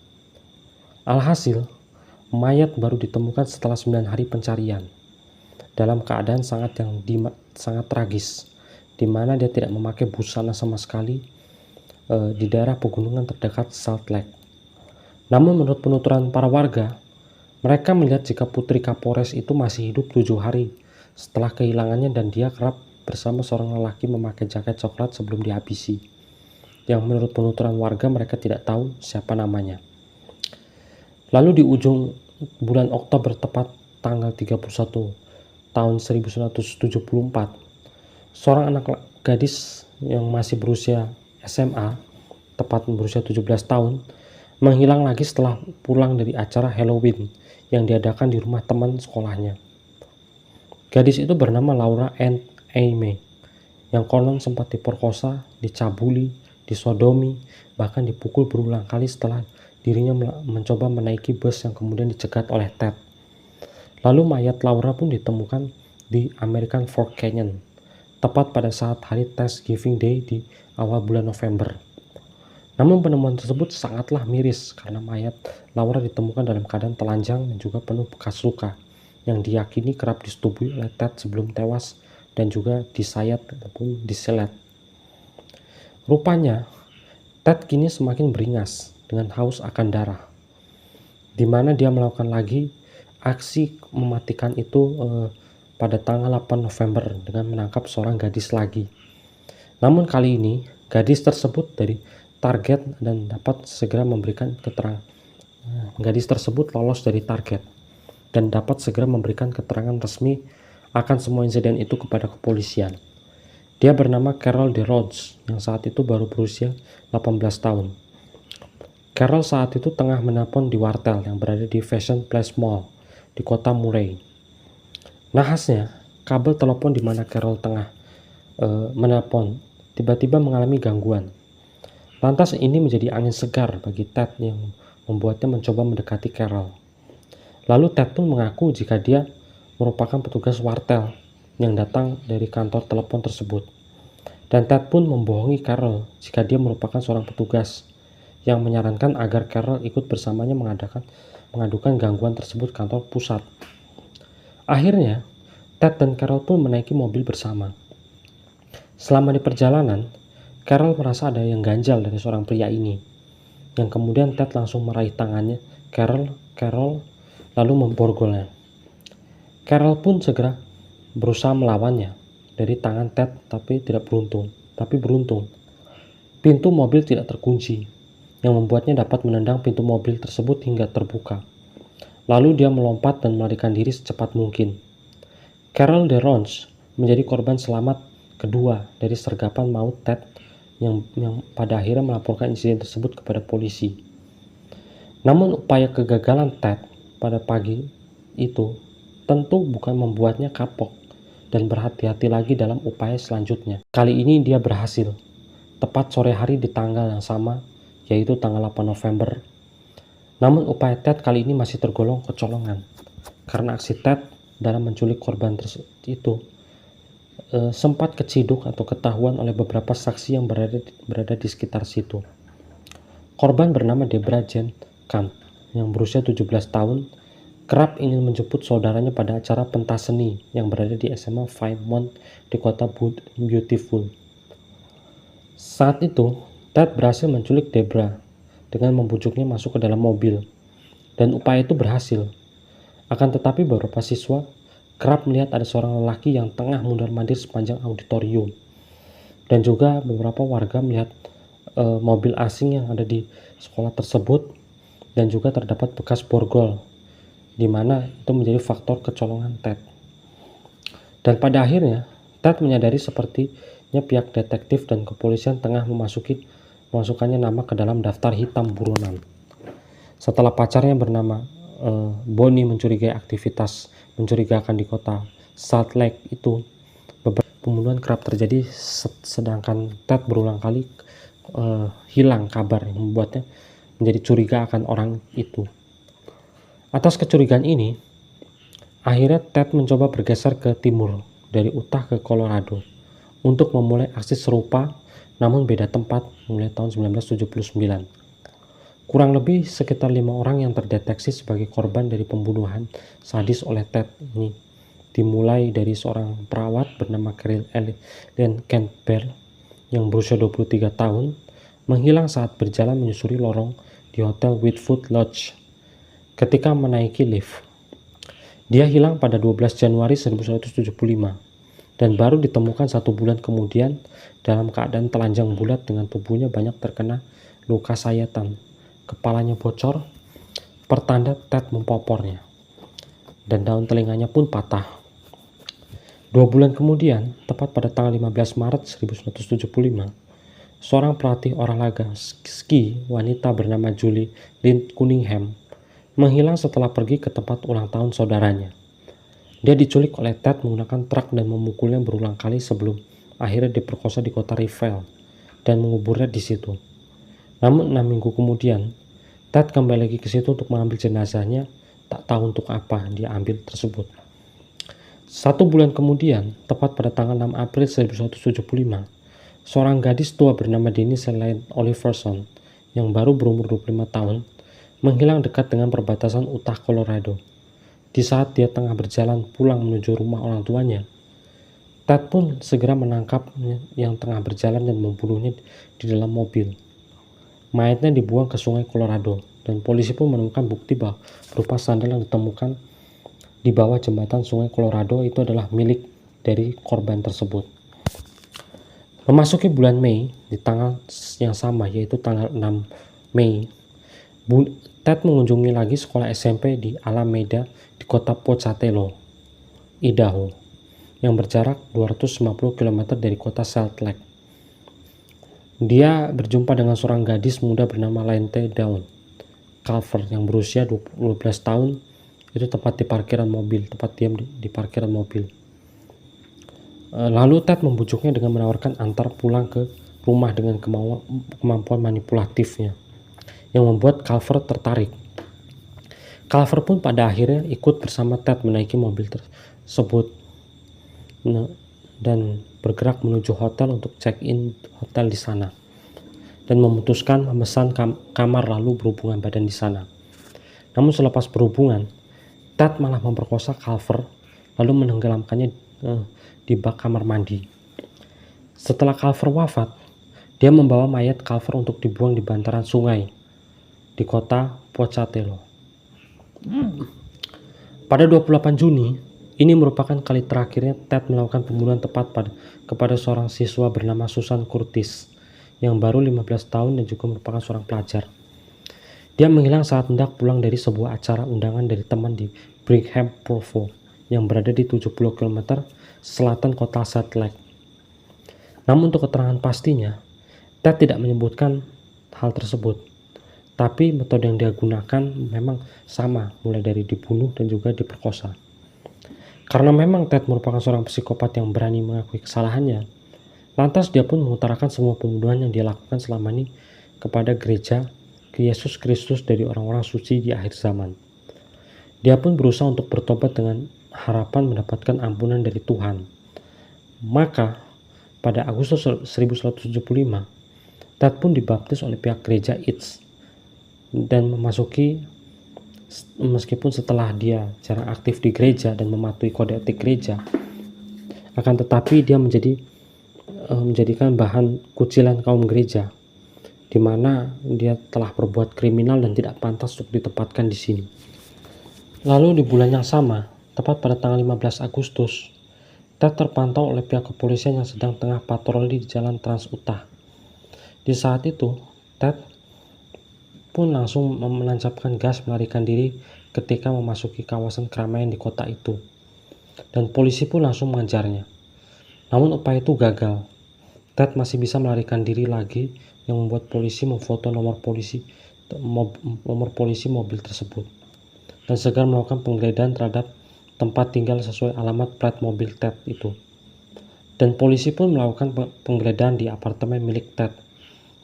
Alhasil, mayat baru ditemukan setelah 9 hari pencarian, dalam keadaan sangat tragis, di mana dia tidak memakai busana sama sekali di daerah pegunungan terdekat Salt Lake. Namun menurut penuturan para warga, mereka melihat jika Putri Kapolres itu masih hidup 7 hari setelah kehilangannya dan dia kerap bersama seorang lelaki memakai jaket coklat sebelum dihabisi, yang menurut penuturan warga mereka tidak tahu siapa namanya. Lalu di ujung bulan Oktober tepat tanggal 31 tahun 1974, seorang anak gadis yang masih berusia SMA, tepat berusia 17 tahun, menghilang lagi setelah pulang dari acara Halloween yang diadakan di rumah teman sekolahnya. Gadis itu bernama Laura Ann Aimee, yang konon sempat diperkosa, dicabuli, disodomi, bahkan dipukul berulang kali setelah dirinya mencoba menaiki bus yang kemudian dicegat oleh Ted. Lalu mayat Laura pun ditemukan di American Fork Canyon, tepat pada saat hari Thanksgiving Day di awal bulan November. Namun penemuan tersebut sangatlah miris karena mayat Laura ditemukan dalam keadaan telanjang dan juga penuh bekas luka yang diyakini kerap disetubui oleh Ted sebelum tewas dan juga disayat ataupun disilet. Rupanya, Ted kini semakin beringas dengan haus akan darah, di mana dia melakukan lagi aksi mematikan itu pada tanggal 8 November dengan menangkap seorang gadis lagi. Namun kali ini, gadis tersebut dari target dan dapat segera memberikan keterangan. Gadis tersebut lolos dari target dan dapat segera memberikan keterangan resmi akan semua insiden itu kepada kepolisian. Dia bernama Carol DeRoche yang saat itu baru berusia 18 tahun. Carol saat itu tengah menelpon di wartel yang berada di Fashion Place Mall di kota Murray. Nahasnya, kabel telepon di mana Carol tengah menelpon tiba-tiba mengalami gangguan. Lantas ini menjadi angin segar bagi Ted yang membuatnya mencoba mendekati Carol. Lalu Ted pun mengaku jika dia merupakan petugas wartel yang datang dari kantor telepon tersebut. Dan Ted pun membohongi Carol jika dia merupakan seorang petugas yang menyarankan agar Carol ikut bersamanya mengadukan gangguan tersebut ke kantor pusat. Akhirnya, Ted dan Carol pun menaiki mobil bersama. Selama di perjalanan, Carol merasa ada yang ganjal dari seorang pria ini, yang kemudian Ted langsung meraih tangannya Carol lalu memborgolnya. Carol pun segera berusaha melawannya dari tangan Ted tapi beruntung. Pintu mobil tidak terkunci, yang membuatnya dapat menendang pintu mobil tersebut hingga terbuka. Lalu dia melompat dan melarikan diri secepat mungkin. Carol DeRoche menjadi korban selamat kedua dari sergapan maut Ted yang pada akhirnya melaporkan insiden tersebut kepada polisi. Namun upaya kegagalan Ted pada pagi itu tentu bukan membuatnya kapok dan berhati-hati lagi dalam upaya selanjutnya. Kali ini dia berhasil, tepat sore hari di tanggal yang sama, yaitu tanggal 8 November. Namun upaya Ted kali ini masih tergolong kecolongan, karena aksi Ted dalam menculik korban itu sempat keciduk atau ketahuan oleh beberapa saksi yang berada di sekitar situ. Korban bernama Deborah Jane Camp yang berusia 17 tahun kerap ingin menjemput saudaranya pada acara pentas seni yang berada di SMA Fairmont di kota Beautiful. Saat itu, Ted berhasil menculik Deborah dengan membujuknya masuk ke dalam mobil, dan upaya itu berhasil. Akan tetapi beberapa siswa kerap melihat ada seorang lelaki yang tengah mundar-mandir sepanjang auditorium. Dan juga beberapa warga melihat mobil asing yang ada di sekolah tersebut dan juga terdapat bekas borgol, di mana itu menjadi faktor kecolongan Ted. Dan pada akhirnya, Ted menyadari sepertinya pihak detektif dan kepolisian tengah memasukkannya nama ke dalam daftar hitam buronan. Setelah pacarnya bernama Bonnie mencurigai aktivitas mencurigakan di kota Salt Lake itu, beberapa pembunuhan kerap terjadi sedangkan Ted berulang kali hilang kabar yang membuatnya menjadi curiga akan orang itu. Atas kecurigaan ini, akhirnya Ted mencoba bergeser ke timur dari Utah ke Colorado untuk memulai aksi serupa namun beda tempat mulai tahun 1979. Kurang lebih sekitar 5 orang yang terdeteksi sebagai korban dari pembunuhan sadis oleh Ted ini, dimulai dari seorang perawat bernama Carol Ellen Campbell yang berusia 23 tahun, menghilang saat berjalan menyusuri lorong di di Hotel Whitwood Lodge ketika menaiki lift. Dia hilang pada 12 Januari 1975 dan baru ditemukan 1 bulan kemudian dalam keadaan telanjang bulat dengan tubuhnya banyak terkena luka sayatan, kepalanya bocor, pertanda Ted mempopornya, dan daun telinganya pun patah. 2 bulan kemudian, tepat pada tanggal 15 Maret 1975, seorang pelatih olahraga ski wanita bernama Julie Lynn Cunningham menghilang setelah pergi ke tempat ulang tahun saudaranya. Dia diculik oleh Ted menggunakan truk dan memukulnya berulang kali sebelum akhirnya diperkosa di kota Rivelle dan menguburnya di situ. Namun 6 minggu kemudian, Ted kembali lagi ke situ untuk mengambil jenazahnya, tak tahu untuk apa dia ambil tersebut. 1 bulan kemudian, tepat pada tanggal 6 April 1975, seorang gadis tua bernama Denise Elaine Oliverson yang baru berumur 25 tahun menghilang dekat dengan perbatasan Utah, Colorado. Di saat dia tengah berjalan pulang menuju rumah orang tuanya, Ted pun segera menangkapnya yang tengah berjalan dan membunuhnya di dalam mobil. Mayatnya dibuang ke sungai Colorado dan polisi pun menemukan bukti berupa sandal yang ditemukan di bawah jembatan sungai Colorado itu adalah milik dari korban tersebut. Memasuki bulan Mei di tanggal yang sama, yaitu tanggal 6 Mei, Ted mengunjungi lagi sekolah SMP di Alameda di kota Pocatello, Idaho, yang berjarak 250 km dari kota Salt Lake. Dia berjumpa dengan seorang gadis muda bernama Lente Dawn Calvert yang berusia 12 tahun, itu tepat diam di parkiran mobil. Lalu Ted membujuknya dengan menawarkan antar pulang ke rumah dengan kemampuan manipulatifnya, yang membuat Calvert tertarik. Calvert pun pada akhirnya ikut bersama Ted menaiki mobil tersebut dan bergerak menuju hotel untuk check-in hotel di sana dan memutuskan memesan kamar lalu berhubungan badan di sana. Namun selepas berhubungan, Ted malah memperkosa Calvert lalu menenggelamkannya di bak kamar mandi. Setelah Calvert wafat, dia membawa mayat Calvert untuk dibuang di bantaran sungai di kota Pocatello. Pada 28 Juni, ini merupakan kali terakhirnya Ted melakukan pembunuhan tepat kepada seorang siswa bernama Susan Curtis yang baru 15 tahun dan juga merupakan seorang pelajar. Dia menghilang saat hendak pulang dari sebuah acara undangan dari teman di Brigham, Provo yang berada di 70 km selatan kota Salt Lake. Namun untuk keterangan pastinya, Ted tidak menyebutkan hal tersebut. Tapi metode yang dia gunakan memang sama, mulai dari dibunuh dan juga diperkosa. Karena memang Ted merupakan seorang psikopat yang berani mengakui kesalahannya, lantas dia pun mengutarakan semua pembunuhan yang dia lakukan selama ini kepada gereja ke Yesus Kristus dari orang-orang suci di akhir zaman. Dia pun berusaha untuk bertobat dengan harapan mendapatkan ampunan dari Tuhan. Maka, pada Agustus 1175, Ted pun dibaptis oleh pihak gereja East dan meskipun setelah dia jarang aktif di gereja dan mematuhi kode etik gereja, akan tetapi dia menjadikan bahan kucilan kaum gereja, di mana dia telah berbuat kriminal dan tidak pantas untuk ditempatkan di sini. Lalu di bulan yang sama, tepat pada tanggal 15 Agustus, Ted terpantau oleh pihak kepolisian yang sedang tengah patroli di jalan Trans Utah. Di saat itu, Ted pun langsung menancapkan gas melarikan diri ketika memasuki kawasan keramaian di kota itu, dan polisi pun langsung mengejarnya. Namun upaya itu gagal. Ted masih bisa melarikan diri lagi, yang membuat polisi memfoto nomor polisi mobil tersebut dan segera melakukan penggeledahan terhadap tempat tinggal sesuai alamat plat mobil Ted itu. Dan polisi pun melakukan penggeledahan di apartemen milik Ted,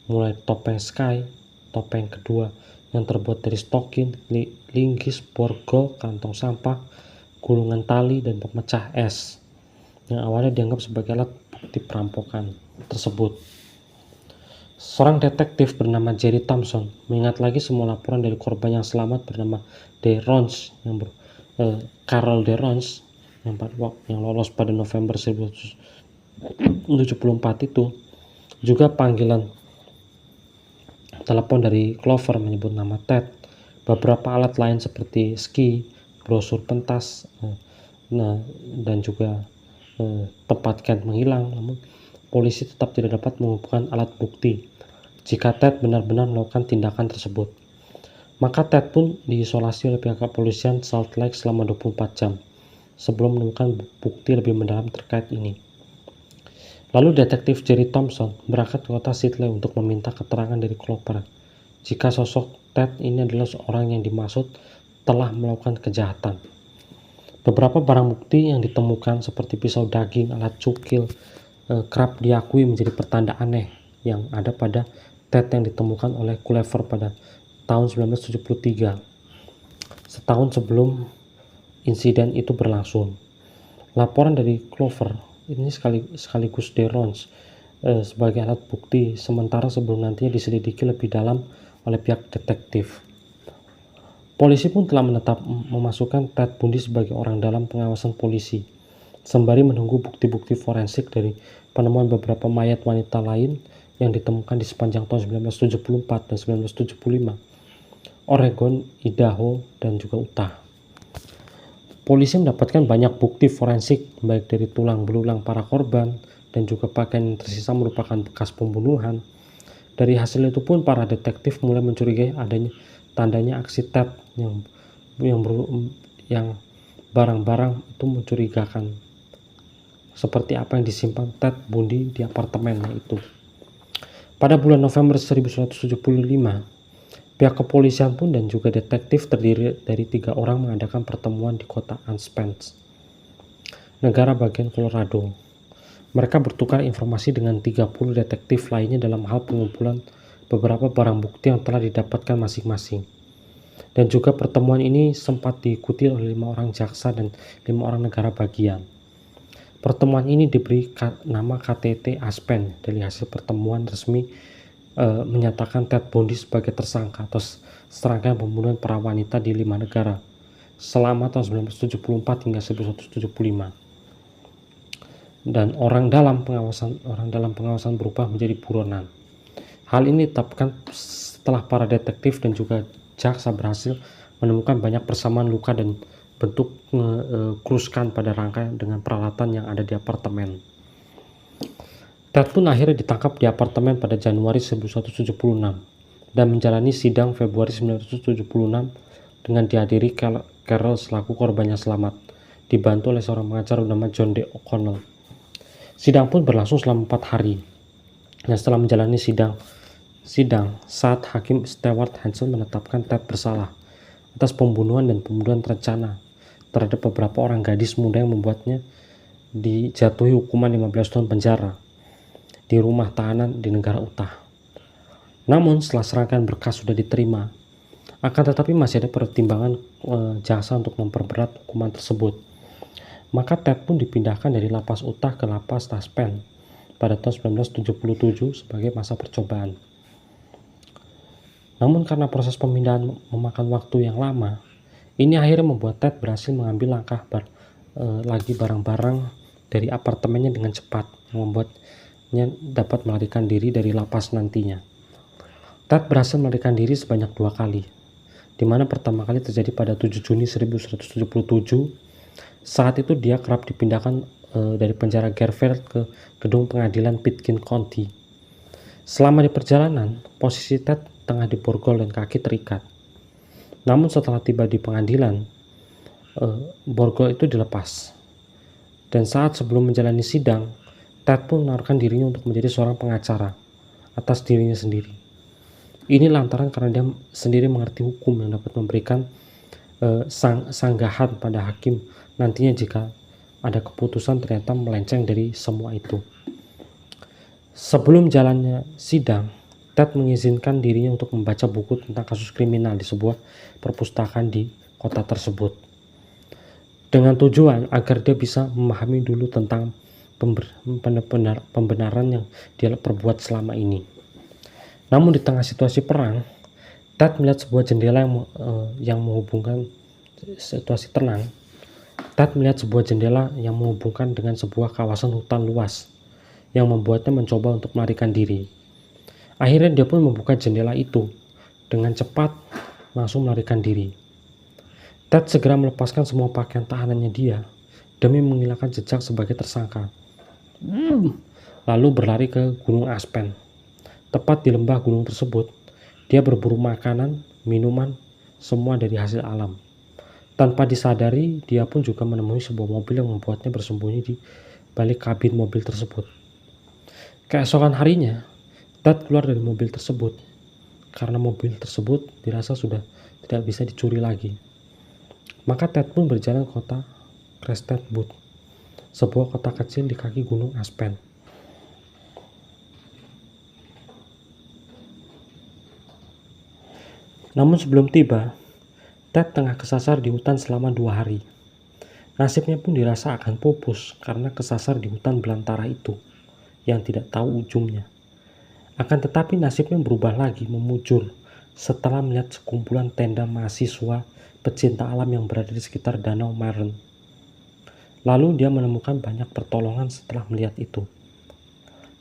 mulai topeng Sky, topeng kedua yang terbuat dari stokin, linggis, borgol, kantong sampah, gulungan tali, dan pemecah es yang awalnya dianggap sebagai alat bukti perampokan tersebut. Seorang detektif bernama Jerry Thompson mengingat lagi semua laporan dari korban yang selamat bernama Carol DeRonch yang lolos pada November 1974 itu, juga panggilan Telepon dari Clover menyebut nama Ted. Beberapa alat lain seperti ski, brosur pentas, dan juga tempat Kent menghilang. Namun polisi tetap tidak dapat mengumpulkan alat bukti jika Ted benar-benar melakukan tindakan tersebut. Maka Ted pun diisolasi oleh pihak kepolisian Salt Lake selama 24 jam sebelum menemukan bukti lebih mendalam terkait ini. Lalu detektif Jerry Thompson berangkat ke kota Sidley untuk meminta keterangan dari Clover jika sosok Ted ini adalah seorang yang dimaksud telah melakukan kejahatan. Beberapa barang bukti yang ditemukan seperti pisau daging, alat cukil, kerap diakui menjadi pertanda aneh yang ada pada Ted yang ditemukan oleh Clover pada tahun 1973, setahun sebelum insiden itu berlangsung. Laporan dari Clover ini sekaligus derons sebagai alat bukti sementara sebelum nantinya diselidiki lebih dalam oleh pihak detektif. Polisi pun telah memasukkan Ted Bundy sebagai orang dalam pengawasan polisi, sembari menunggu bukti-bukti forensik dari penemuan beberapa mayat wanita lain yang ditemukan di sepanjang tahun 1974 dan 1975, Oregon, Idaho, dan juga Utah. Polisi mendapatkan banyak bukti forensik, baik dari tulang belulang para korban dan juga pakaian yang tersisa merupakan bekas pembunuhan. Dari hasil itu pun para detektif mulai mencurigai adanya tandanya aksi Ted yang barang-barang itu mencurigakan, seperti apa yang disimpan Ted Bundy di apartemennya itu. Pada bulan November 1975, pihak kepolisian pun dan juga detektif terdiri dari 3 orang mengadakan pertemuan di kota Aspen, negara bagian Colorado. Mereka bertukar informasi dengan 30 detektif lainnya dalam hal pengumpulan beberapa barang bukti yang telah didapatkan masing-masing. Dan juga pertemuan ini sempat diikuti oleh 5 orang jaksa dan 5 orang negara bagian. Pertemuan ini diberi nama KTT Aspen dari hasil pertemuan resmi menyatakan Ted Bundy sebagai tersangka atas serangkaian pembunuhan para wanita di 5 negara selama tahun 1974 hingga 1975. Dan orang dalam pengawasan berubah menjadi buronan. Hal ini ditetapkan setelah para detektif dan juga jaksa berhasil menemukan banyak persamaan luka dan bentuk kruskan pada rangkai dengan peralatan yang ada di apartemen. Ted pun akhirnya ditangkap di apartemen pada Januari 1976 dan menjalani sidang Februari 1976 dengan dihadiri Carol selaku korbannya selamat, dibantu oleh seorang pengacara bernama John D. O'Connell. Sidang pun berlangsung selama 4 hari. Dan setelah menjalani sidang saat Hakim Stewart Hanson menetapkan Ted bersalah atas pembunuhan dan pembunuhan terencana terhadap beberapa orang gadis muda yang membuatnya dijatuhi hukuman 15 tahun penjara di rumah tahanan di negara Utah. Namun setelah serangkaian berkas sudah diterima, akan tetapi masih ada pertimbangan jaksa untuk memperberat hukuman tersebut. Maka Ted pun dipindahkan dari lapas Utah ke lapas Aspen pada tahun 1977 sebagai masa percobaan. Namun karena proses pemindahan memakan waktu yang lama, ini akhirnya membuat Ted berhasil mengambil langkah lagi barang-barang dari apartemennya dengan cepat, yang membuatnya dapat melarikan diri dari lapas nantinya. Ted berhasil melarikan diri sebanyak 2 kali, di mana pertama kali terjadi pada 7 Juni 1977. Saat itu dia kerap dipindahkan dari penjara Garfield ke gedung pengadilan Pitkin County. Selama di perjalanan, posisi Ted tengah diborgol dan kaki terikat. Namun setelah tiba di pengadilan, borgol itu dilepas. Dan saat sebelum menjalani sidang, Ted pun menawarkan dirinya untuk menjadi seorang pengacara atas dirinya sendiri. Ini lantaran karena dia sendiri mengerti hukum yang dapat memberikan sanggahan pada hakim nantinya jika ada keputusan ternyata melenceng dari semua itu. Sebelum jalannya sidang, Ted mengizinkan dirinya untuk membaca buku tentang kasus kriminal di sebuah perpustakaan di kota tersebut, dengan tujuan agar dia bisa memahami dulu tentang pembenaran yang dia perbuat selama ini. Namun di tengah situasi perang, Ted melihat sebuah jendela yang menghubungkan situasi tenang. Ted melihat sebuah jendela yang menghubungkan dengan sebuah kawasan hutan luas yang membuatnya mencoba untuk melarikan diri. Akhirnya dia pun membuka jendela itu. Dengan cepat, langsung melarikan diri. Ted segera melepaskan semua pakaian tahanannya dia demi menghilangkan jejak sebagai tersangka. Lalu berlari ke Gunung Aspen. Tepat di lembah gunung tersebut, dia berburu makanan, minuman, semua dari hasil alam. Tanpa disadari, dia pun juga menemui sebuah mobil yang membuatnya bersembunyi di balik kabin mobil tersebut. Keesokan harinya, Ted keluar dari mobil tersebut karena mobil tersebut dirasa sudah tidak bisa dicuri lagi. Maka Ted pun berjalan ke kota Crested Butte, sebuah kota kecil di kaki Gunung Aspen. Namun sebelum tiba, Ted tengah kesasar di hutan selama 2 hari. Nasibnya pun dirasa akan pupus karena kesasar di hutan belantara itu yang tidak tahu ujungnya. Akan tetapi nasibnya berubah lagi memujur setelah melihat sekumpulan tenda mahasiswa pecinta alam yang berada di sekitar Danau Marne. Lalu dia menemukan banyak pertolongan setelah melihat itu.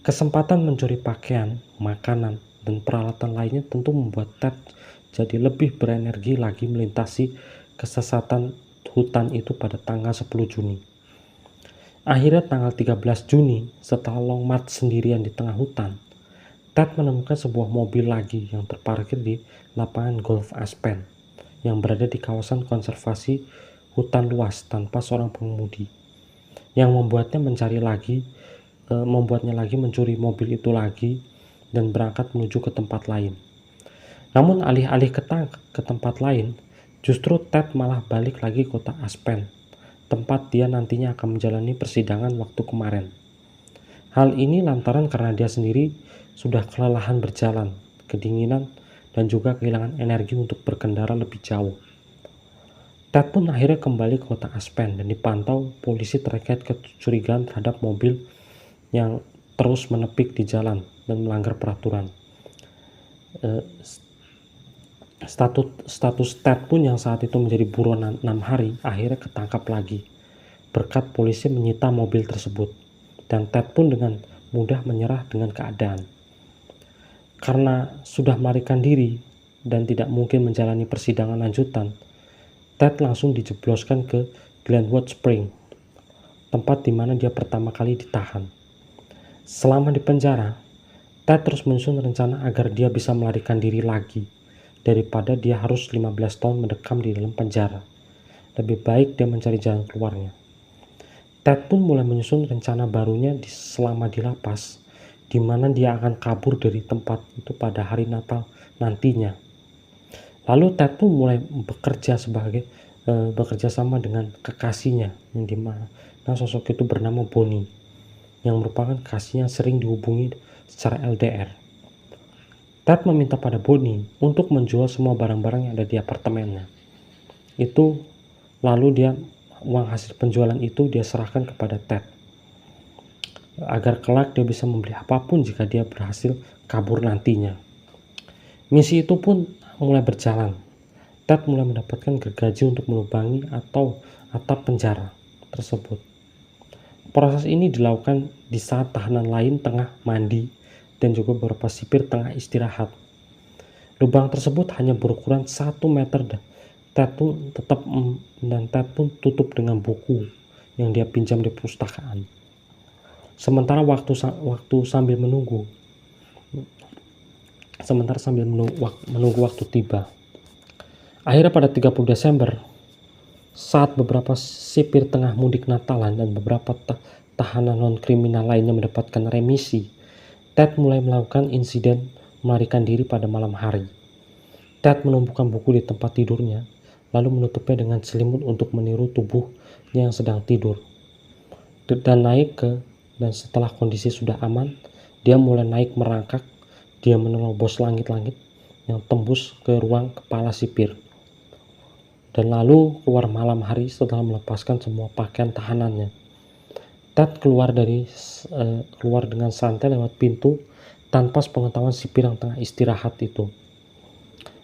Kesempatan mencuri pakaian, makanan, dan peralatan lainnya tentu membuat Ted jadi lebih berenergi lagi melintasi kesesatan hutan itu pada tanggal 10 Juni. Akhirnya tanggal 13 Juni, setelah long march sendirian di tengah hutan, Ted menemukan sebuah mobil lagi yang terparkir di lapangan golf Aspen yang berada di kawasan konservasi hutan luas tanpa seorang pengemudi, yang membuatnya mencuri mobil itu lagi dan berangkat menuju ke tempat lain. Namun alih-alih ke tempat lain, justru Ted malah balik lagi ke kota Aspen, tempat dia nantinya akan menjalani persidangan waktu kemarin. Hal ini lantaran karena dia sendiri sudah kelelahan berjalan, kedinginan, dan juga kehilangan energi untuk berkendara lebih jauh. Ted pun akhirnya kembali ke kota Aspen dan dipantau polisi terkait kecurigaan terhadap mobil yang terus menepik di jalan dan melanggar peraturan. Status Ted pun yang saat itu menjadi buronan 6 hari akhirnya ketangkap lagi berkat polisi menyita mobil tersebut, dan Ted pun dengan mudah menyerah dengan keadaan. Karena sudah melarikan diri dan tidak mungkin menjalani persidangan lanjutan, Ted langsung dijebloskan ke Glenwood Spring, tempat di mana dia pertama kali ditahan. Selama di penjara, Ted terus menyusun rencana agar dia bisa melarikan diri lagi daripada dia harus 15 tahun mendekam di dalam penjara. Lebih baik dia mencari jalan keluarnya. Ted pun mulai menyusun rencana barunya selama di lapas, di mana dia akan kabur dari tempat itu pada hari Natal nantinya. Lalu Ted pun mulai bekerja sama dengan kekasihnya, yang dimana sosok itu bernama Bonnie, yang merupakan kekasihnya sering dihubungi secara LDR. Ted meminta pada Bonnie untuk menjual semua barang-barang yang ada di apartemennya. Uang hasil penjualan itu dia serahkan kepada Ted, agar kelak dia bisa membeli apapun jika dia berhasil kabur nantinya. Misi itu pun mulai berjalan. Ted mulai mendapatkan gergaji untuk melubangi atau atap penjara tersebut. Proses ini dilakukan di saat tahanan lain tengah mandi dan juga beberapa sipir tengah istirahat. Lubang tersebut hanya berukuran 1 meter dan Ted pun tutup dengan buku yang dia pinjam di perpustakaan. Sementara sambil menunggu waktu tiba. Akhirnya pada 30 Desember, saat beberapa sipir tengah mudik Natalan dan beberapa tahanan non-kriminal lainnya mendapatkan remisi, Ted mulai melakukan insiden melarikan diri pada malam hari. Ted menumpukan buku di tempat tidurnya, lalu menutupnya dengan selimut untuk meniru tubuhnya yang sedang tidur. Dan setelah kondisi sudah aman, dia mulai naik merangkak. Dia menerobos langit-langit yang tembus ke ruang kepala sipir, dan lalu keluar malam hari setelah melepaskan semua pakaian tahanannya. Ted keluar dengan santai lewat pintu tanpa sepengetahuan sipir yang tengah istirahat itu.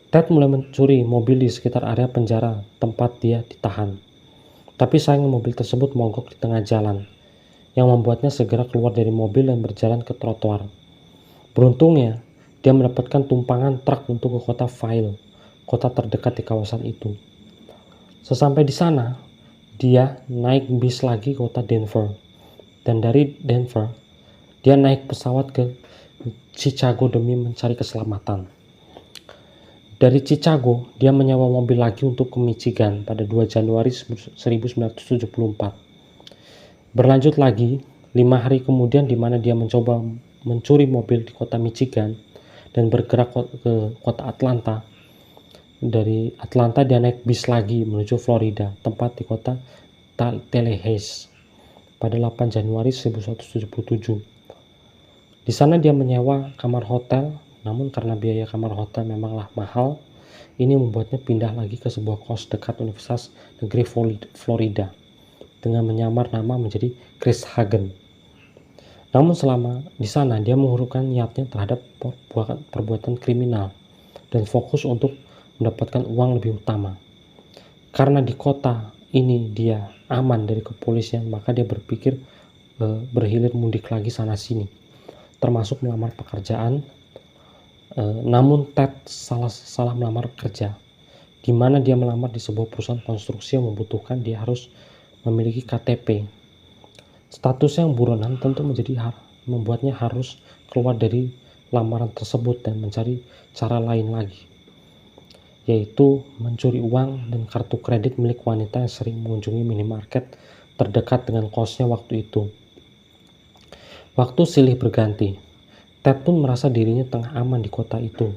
Ted mulai mencuri mobil di sekitar area penjara tempat dia ditahan. Tapi sayangnya mobil tersebut mogok di tengah jalan, yang membuatnya segera keluar dari mobil dan berjalan ke trotoar. Beruntungnya, Dia mendapatkan tumpangan truk untuk ke kota Vail, kota terdekat di kawasan itu. Sesampai di sana, dia naik bis lagi ke kota Denver. Dan dari Denver, dia naik pesawat ke Chicago demi mencari keselamatan. Dari Chicago, dia menyewa mobil lagi untuk ke Michigan pada 2 Januari 1974. Berlanjut lagi, 5 hari kemudian di mana dia mencoba mencuri mobil di kota Michigan dan bergerak ke kota Atlanta. Dari Atlanta dia naik bis lagi menuju Florida, tempat di kota Tallahassee pada 8 Januari 1977. Di sana dia menyewa kamar hotel, namun karena biaya kamar hotel memanglah mahal, ini membuatnya pindah lagi ke sebuah kos dekat Universitas Negeri Florida dengan menyamar nama menjadi Chris Hagen. Namun selama di sana dia mengurungkan niatnya terhadap perbuatan kriminal dan fokus untuk mendapatkan uang lebih utama. Karena di kota ini dia aman dari kepolisian, maka dia berpikir berhilir mudik lagi sana sini, termasuk melamar pekerjaan. Namun Ted salah melamar kerja, di mana dia melamar di sebuah perusahaan konstruksi yang membutuhkan dia harus memiliki KTP. Status yang buronan tentu membuatnya harus keluar dari lamaran tersebut dan mencari cara lain lagi, yaitu mencuri uang dan kartu kredit milik wanita yang sering mengunjungi minimarket terdekat dengan kosnya waktu itu. Waktu silih berganti, Ted pun merasa dirinya tengah aman di kota itu,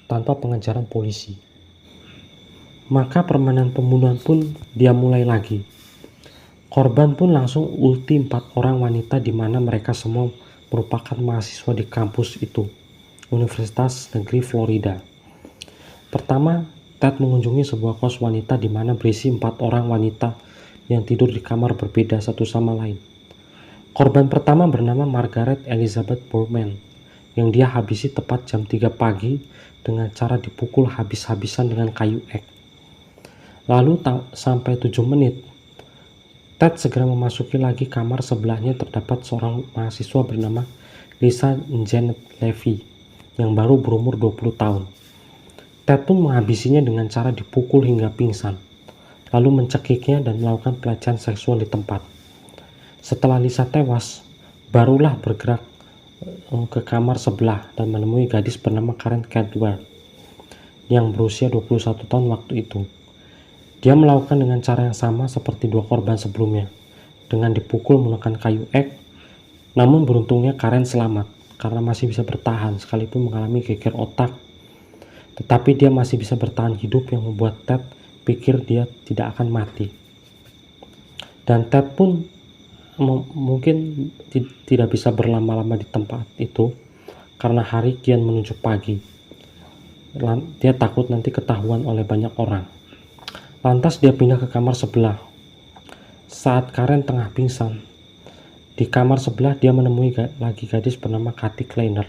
tanpa pengejaran polisi. Maka permainan pembunuhan pun dia mulai lagi. Korban pun langsung ulti 4 orang wanita di mana mereka semua merupakan mahasiswa di kampus itu, Universitas Negeri Florida. Pertama, Ted mengunjungi sebuah kos wanita di mana berisi 4 orang wanita yang tidur di kamar berbeda satu sama lain. Korban pertama bernama Margaret Elizabeth Bowman, yang dia habisi tepat jam 3 pagi dengan cara dipukul habis-habisan dengan kayu ek. Lalu sampai 7 menit, Ted segera memasuki lagi kamar sebelahnya. Terdapat seorang mahasiswa bernama Lisa Janet Levy yang baru berumur 20 tahun. Ted pun menghabisinya dengan cara dipukul hingga pingsan, lalu mencekiknya dan melakukan pelecehan seksual di tempat. Setelah Lisa tewas, barulah bergerak ke kamar sebelah dan menemui gadis bernama Karen Caldwell yang berusia 21 tahun waktu itu. Dia melakukan dengan cara yang sama seperti 2 korban sebelumnya, dengan dipukul menggunakan kayu ek. Namun beruntungnya Karen selamat karena masih bisa bertahan sekalipun mengalami geger otak. Tetapi dia masih bisa bertahan hidup yang membuat Ted pikir dia tidak akan mati. Dan Ted pun mungkin tidak bisa berlama-lama di tempat itu karena hari kian menuju pagi. Dia takut nanti ketahuan oleh banyak orang. Lantas dia pindah ke kamar sebelah. Saat Karen tengah pingsan, di kamar sebelah dia menemui lagi gadis bernama Kathy Kleiner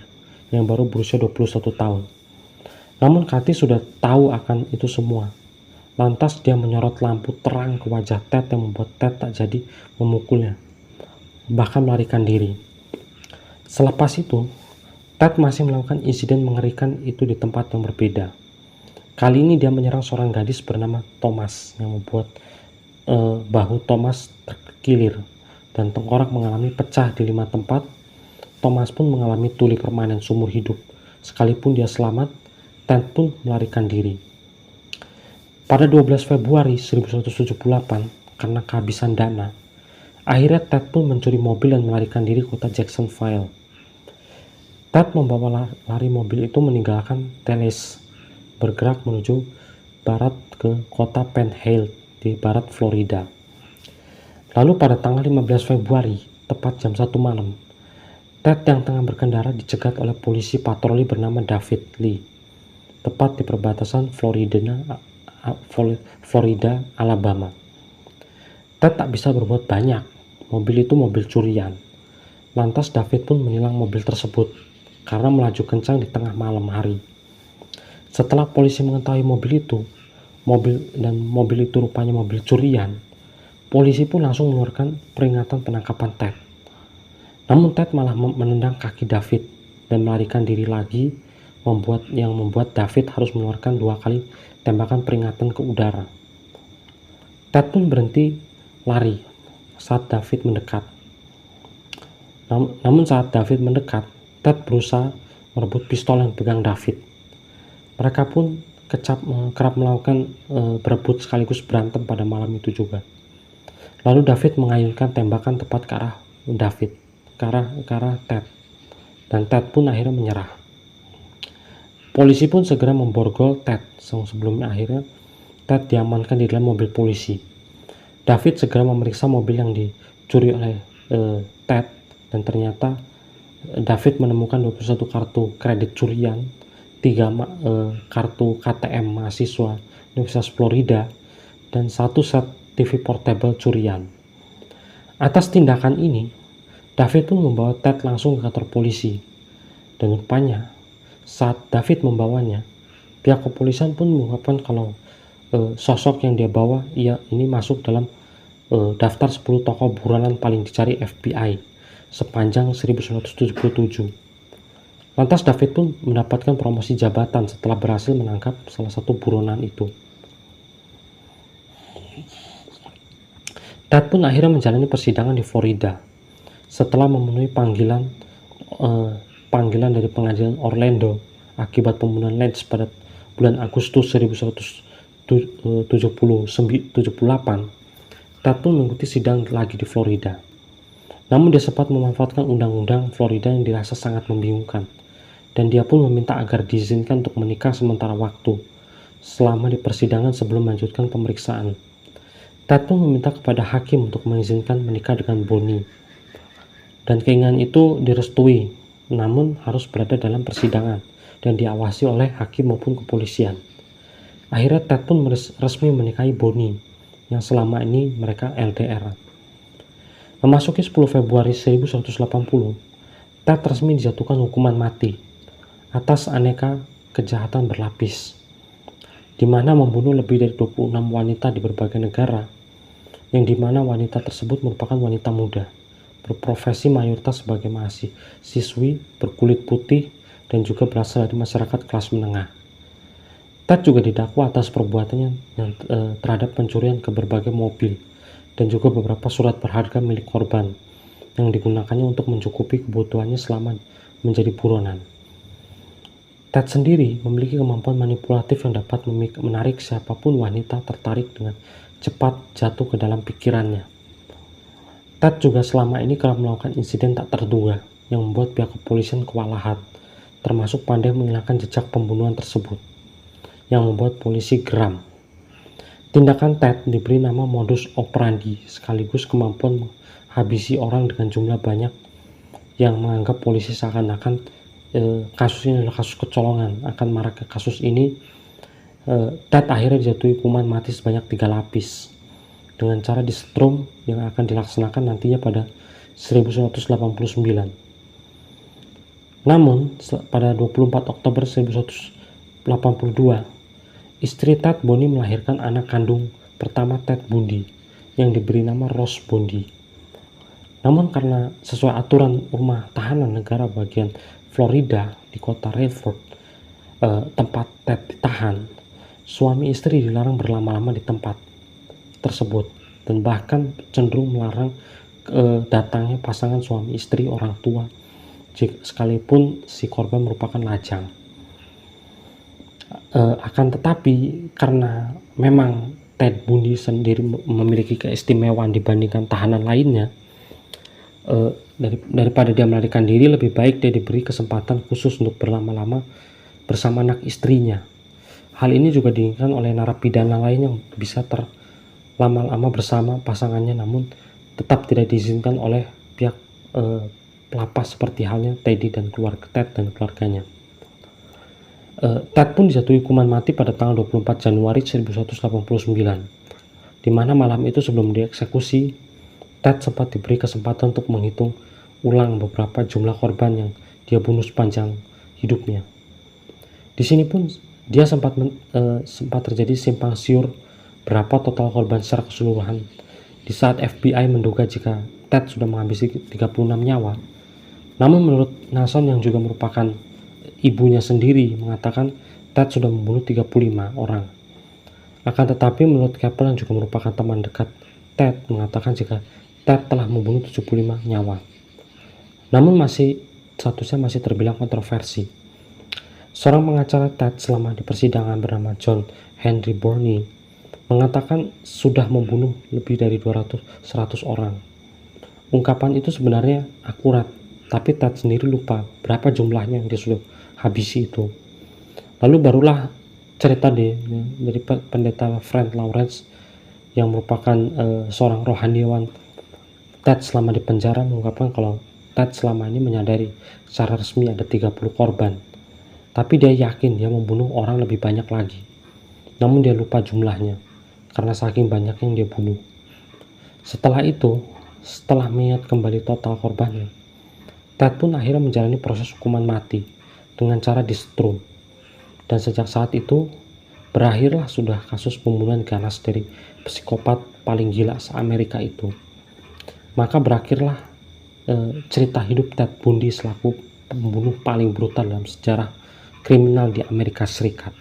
yang baru berusia 21 tahun. Namun Kathy sudah tahu akan itu semua. Lantas dia menyorot lampu terang ke wajah Ted yang membuat Ted tak jadi memukulnya, bahkan melarikan diri. Selepas itu, Ted masih melakukan insiden mengerikan itu di tempat yang berbeda. Kali ini dia menyerang seorang gadis bernama Thomas yang membuat bahu Thomas terkilir dan tengkorak mengalami pecah di 5 tempat. Thomas pun mengalami tuli permanen seumur hidup. Sekalipun dia selamat, Ted pun melarikan diri. Pada 12 Februari 1978, karena kehabisan dana, akhirnya Ted pun mencuri mobil dan melarikan diri ke kota Jacksonville. Ted membawa lari mobil itu meninggalkan Tallahassee, bergerak menuju barat ke kota Panhandle di barat Florida. Lalu pada tanggal 15 Februari, tepat jam 1 malam, Ted yang tengah berkendara dicegat oleh polisi patroli bernama David Lee, tepat di perbatasan Florida, Alabama. Ted tak bisa berbuat banyak. Mobil itu mobil curian. Lantas David pun menilang mobil tersebut karena melaju kencang di tengah malam hari. Setelah polisi mengetahui mobil itu rupanya mobil curian, polisi pun langsung mengeluarkan peringatan penangkapan Ted. Namun Ted malah menendang kaki David dan melarikan diri lagi membuat David harus mengeluarkan 2 kali tembakan peringatan ke udara. Ted pun berhenti lari saat David mendekat. Namun saat David mendekat, Ted berusaha merebut pistol yang dipegang David. Mereka pun kerap melakukan berebut sekaligus berantem pada malam itu juga. Lalu David mengayunkan tembakan tepat ke arah David, ke arah Ted, dan Ted pun akhirnya menyerah. Polisi pun segera memborgol Ted. Sebelumnya akhirnya Ted diamankan di dalam mobil polisi. David segera memeriksa mobil yang dicuri oleh Ted, dan ternyata David menemukan 21 kartu kredit curian, 3 kartu KTM mahasiswa Universitas Florida, dan 1 set TV portable curian. Atas tindakan ini, David pun membawa Ted langsung ke kantor polisi, dan rupanya saat David membawanya, pihak kepolisian pun mengungkapkan kalau sosok yang dia bawa ini masuk dalam daftar 10 tokoh buronan paling dicari FBI sepanjang 1977. Lantas David pun mendapatkan promosi jabatan setelah berhasil menangkap salah satu buronan itu. Ted pun akhirnya menjalani persidangan di Florida setelah memenuhi panggilan dari pengadilan Orlando akibat pembunuhan Lance pada bulan Agustus 1978. Ted pun mengikuti sidang lagi di Florida. Namun dia sempat memanfaatkan undang-undang Florida yang dirasa sangat membingungkan, dan dia pun meminta agar diizinkan untuk menikah sementara waktu selama di persidangan sebelum melanjutkan pemeriksaan. Ted pun meminta kepada hakim untuk mengizinkan menikah dengan Bonnie, dan keinginan itu direstui, namun harus berada dalam persidangan dan diawasi oleh hakim maupun kepolisian. Akhirnya Ted pun resmi menikahi Bonnie, yang selama ini mereka LDR. Memasuki 10 Februari 1980, Ted resmi dijatuhkan hukuman mati atas aneka kejahatan berlapis, di mana membunuh lebih dari 26 wanita di berbagai negara, yang di mana wanita tersebut merupakan wanita muda, berprofesi mayoritas sebagai mahasiswi, berkulit putih, dan juga berasal dari masyarakat kelas menengah. Ted juga didakwa atas perbuatannya terhadap pencurian ke berbagai mobil dan juga beberapa surat berharga milik korban yang digunakannya untuk mencukupi kebutuhannya selama menjadi buronan. Ted sendiri memiliki kemampuan manipulatif yang dapat menarik siapapun wanita tertarik dengan cepat jatuh ke dalam pikirannya. Ted juga selama ini kerap melakukan insiden tak terduga yang membuat pihak kepolisian kewalahan, termasuk pandai menghilangkan jejak pembunuhan tersebut, yang membuat polisi geram. Tindakan Ted diberi nama modus operandi, sekaligus kemampuan menghabisi orang dengan jumlah banyak, yang menganggap polisi seakan-akan kasus ini adalah kasus kecolongan. Akan maraknya kasus ini, Ted akhirnya dijatuhi hukuman mati sebanyak 3 lapis dengan cara disetrum yang akan dilaksanakan nantinya pada 1989. Namun pada 24 Oktober 1982, istri Ted, Bonnie, melahirkan anak kandung pertama Ted Bundy yang diberi nama Rose Bundy. Namun karena sesuai aturan rumah tahanan negara bagian Florida di kota Redford, tempat Ted ditahan, suami istri dilarang berlama-lama di tempat tersebut, dan bahkan cenderung melarang datangnya pasangan suami istri orang tua sekalipun si korban merupakan lajang. Akan tetapi karena memang Ted Bundy sendiri memiliki keistimewaan dibandingkan tahanan lainnya, daripada dia melarikan diri, lebih baik dia diberi kesempatan khusus untuk berlama-lama bersama anak istrinya. Hal ini juga diinginkan oleh narapidana lain yang bisa lama-lama bersama pasangannya, namun tetap tidak diizinkan oleh pihak lapas seperti halnya Ted dan keluarganya. Ted pun dijatuhi hukuman mati pada tanggal 24 Januari 1989, di mana malam itu sebelum dieksekusi, Ted sempat diberi kesempatan untuk menghitung ulang beberapa jumlah korban yang dia bunuh sepanjang hidupnya. Di sini pun dia sempat terjadi simpang siur berapa total korban secara keseluruhan, di saat FBI menduga jika Ted sudah menghabisi 36 nyawa. Namun menurut Nason yang juga merupakan ibunya sendiri mengatakan Ted sudah membunuh 35 orang. Akan tetapi menurut Keppel yang juga merupakan teman dekat Ted mengatakan jika Ted telah membunuh 75 nyawa. Namun statusnya masih terbilang kontroversi. Seorang pengacara Ted selama di persidangan bernama John Henry Borney mengatakan sudah membunuh lebih dari 100 orang. Ungkapan itu sebenarnya akurat, tapi Ted sendiri lupa berapa jumlahnya yang dia sudah habisi itu. Lalu barulah cerita dari pendeta Frank Lawrence yang merupakan seorang rohaniawan Ted selama di penjara mengungkapkan kalau Ted selama ini menyadari secara resmi ada 30 korban, tapi dia yakin dia membunuh orang lebih banyak lagi. Namun dia lupa jumlahnya karena saking banyak yang dia bunuh. Setelah itu, setelah mengingat kembali total korbannya, Ted pun akhirnya menjalani proses hukuman mati dengan cara disetrum. Dan sejak saat itu, berakhirlah sudah kasus pembunuhan ganas dari psikopat paling gila se-Amerika itu. Maka berakhirlah cerita hidup Ted Bundy selaku pembunuh paling brutal dalam sejarah kriminal di Amerika Serikat.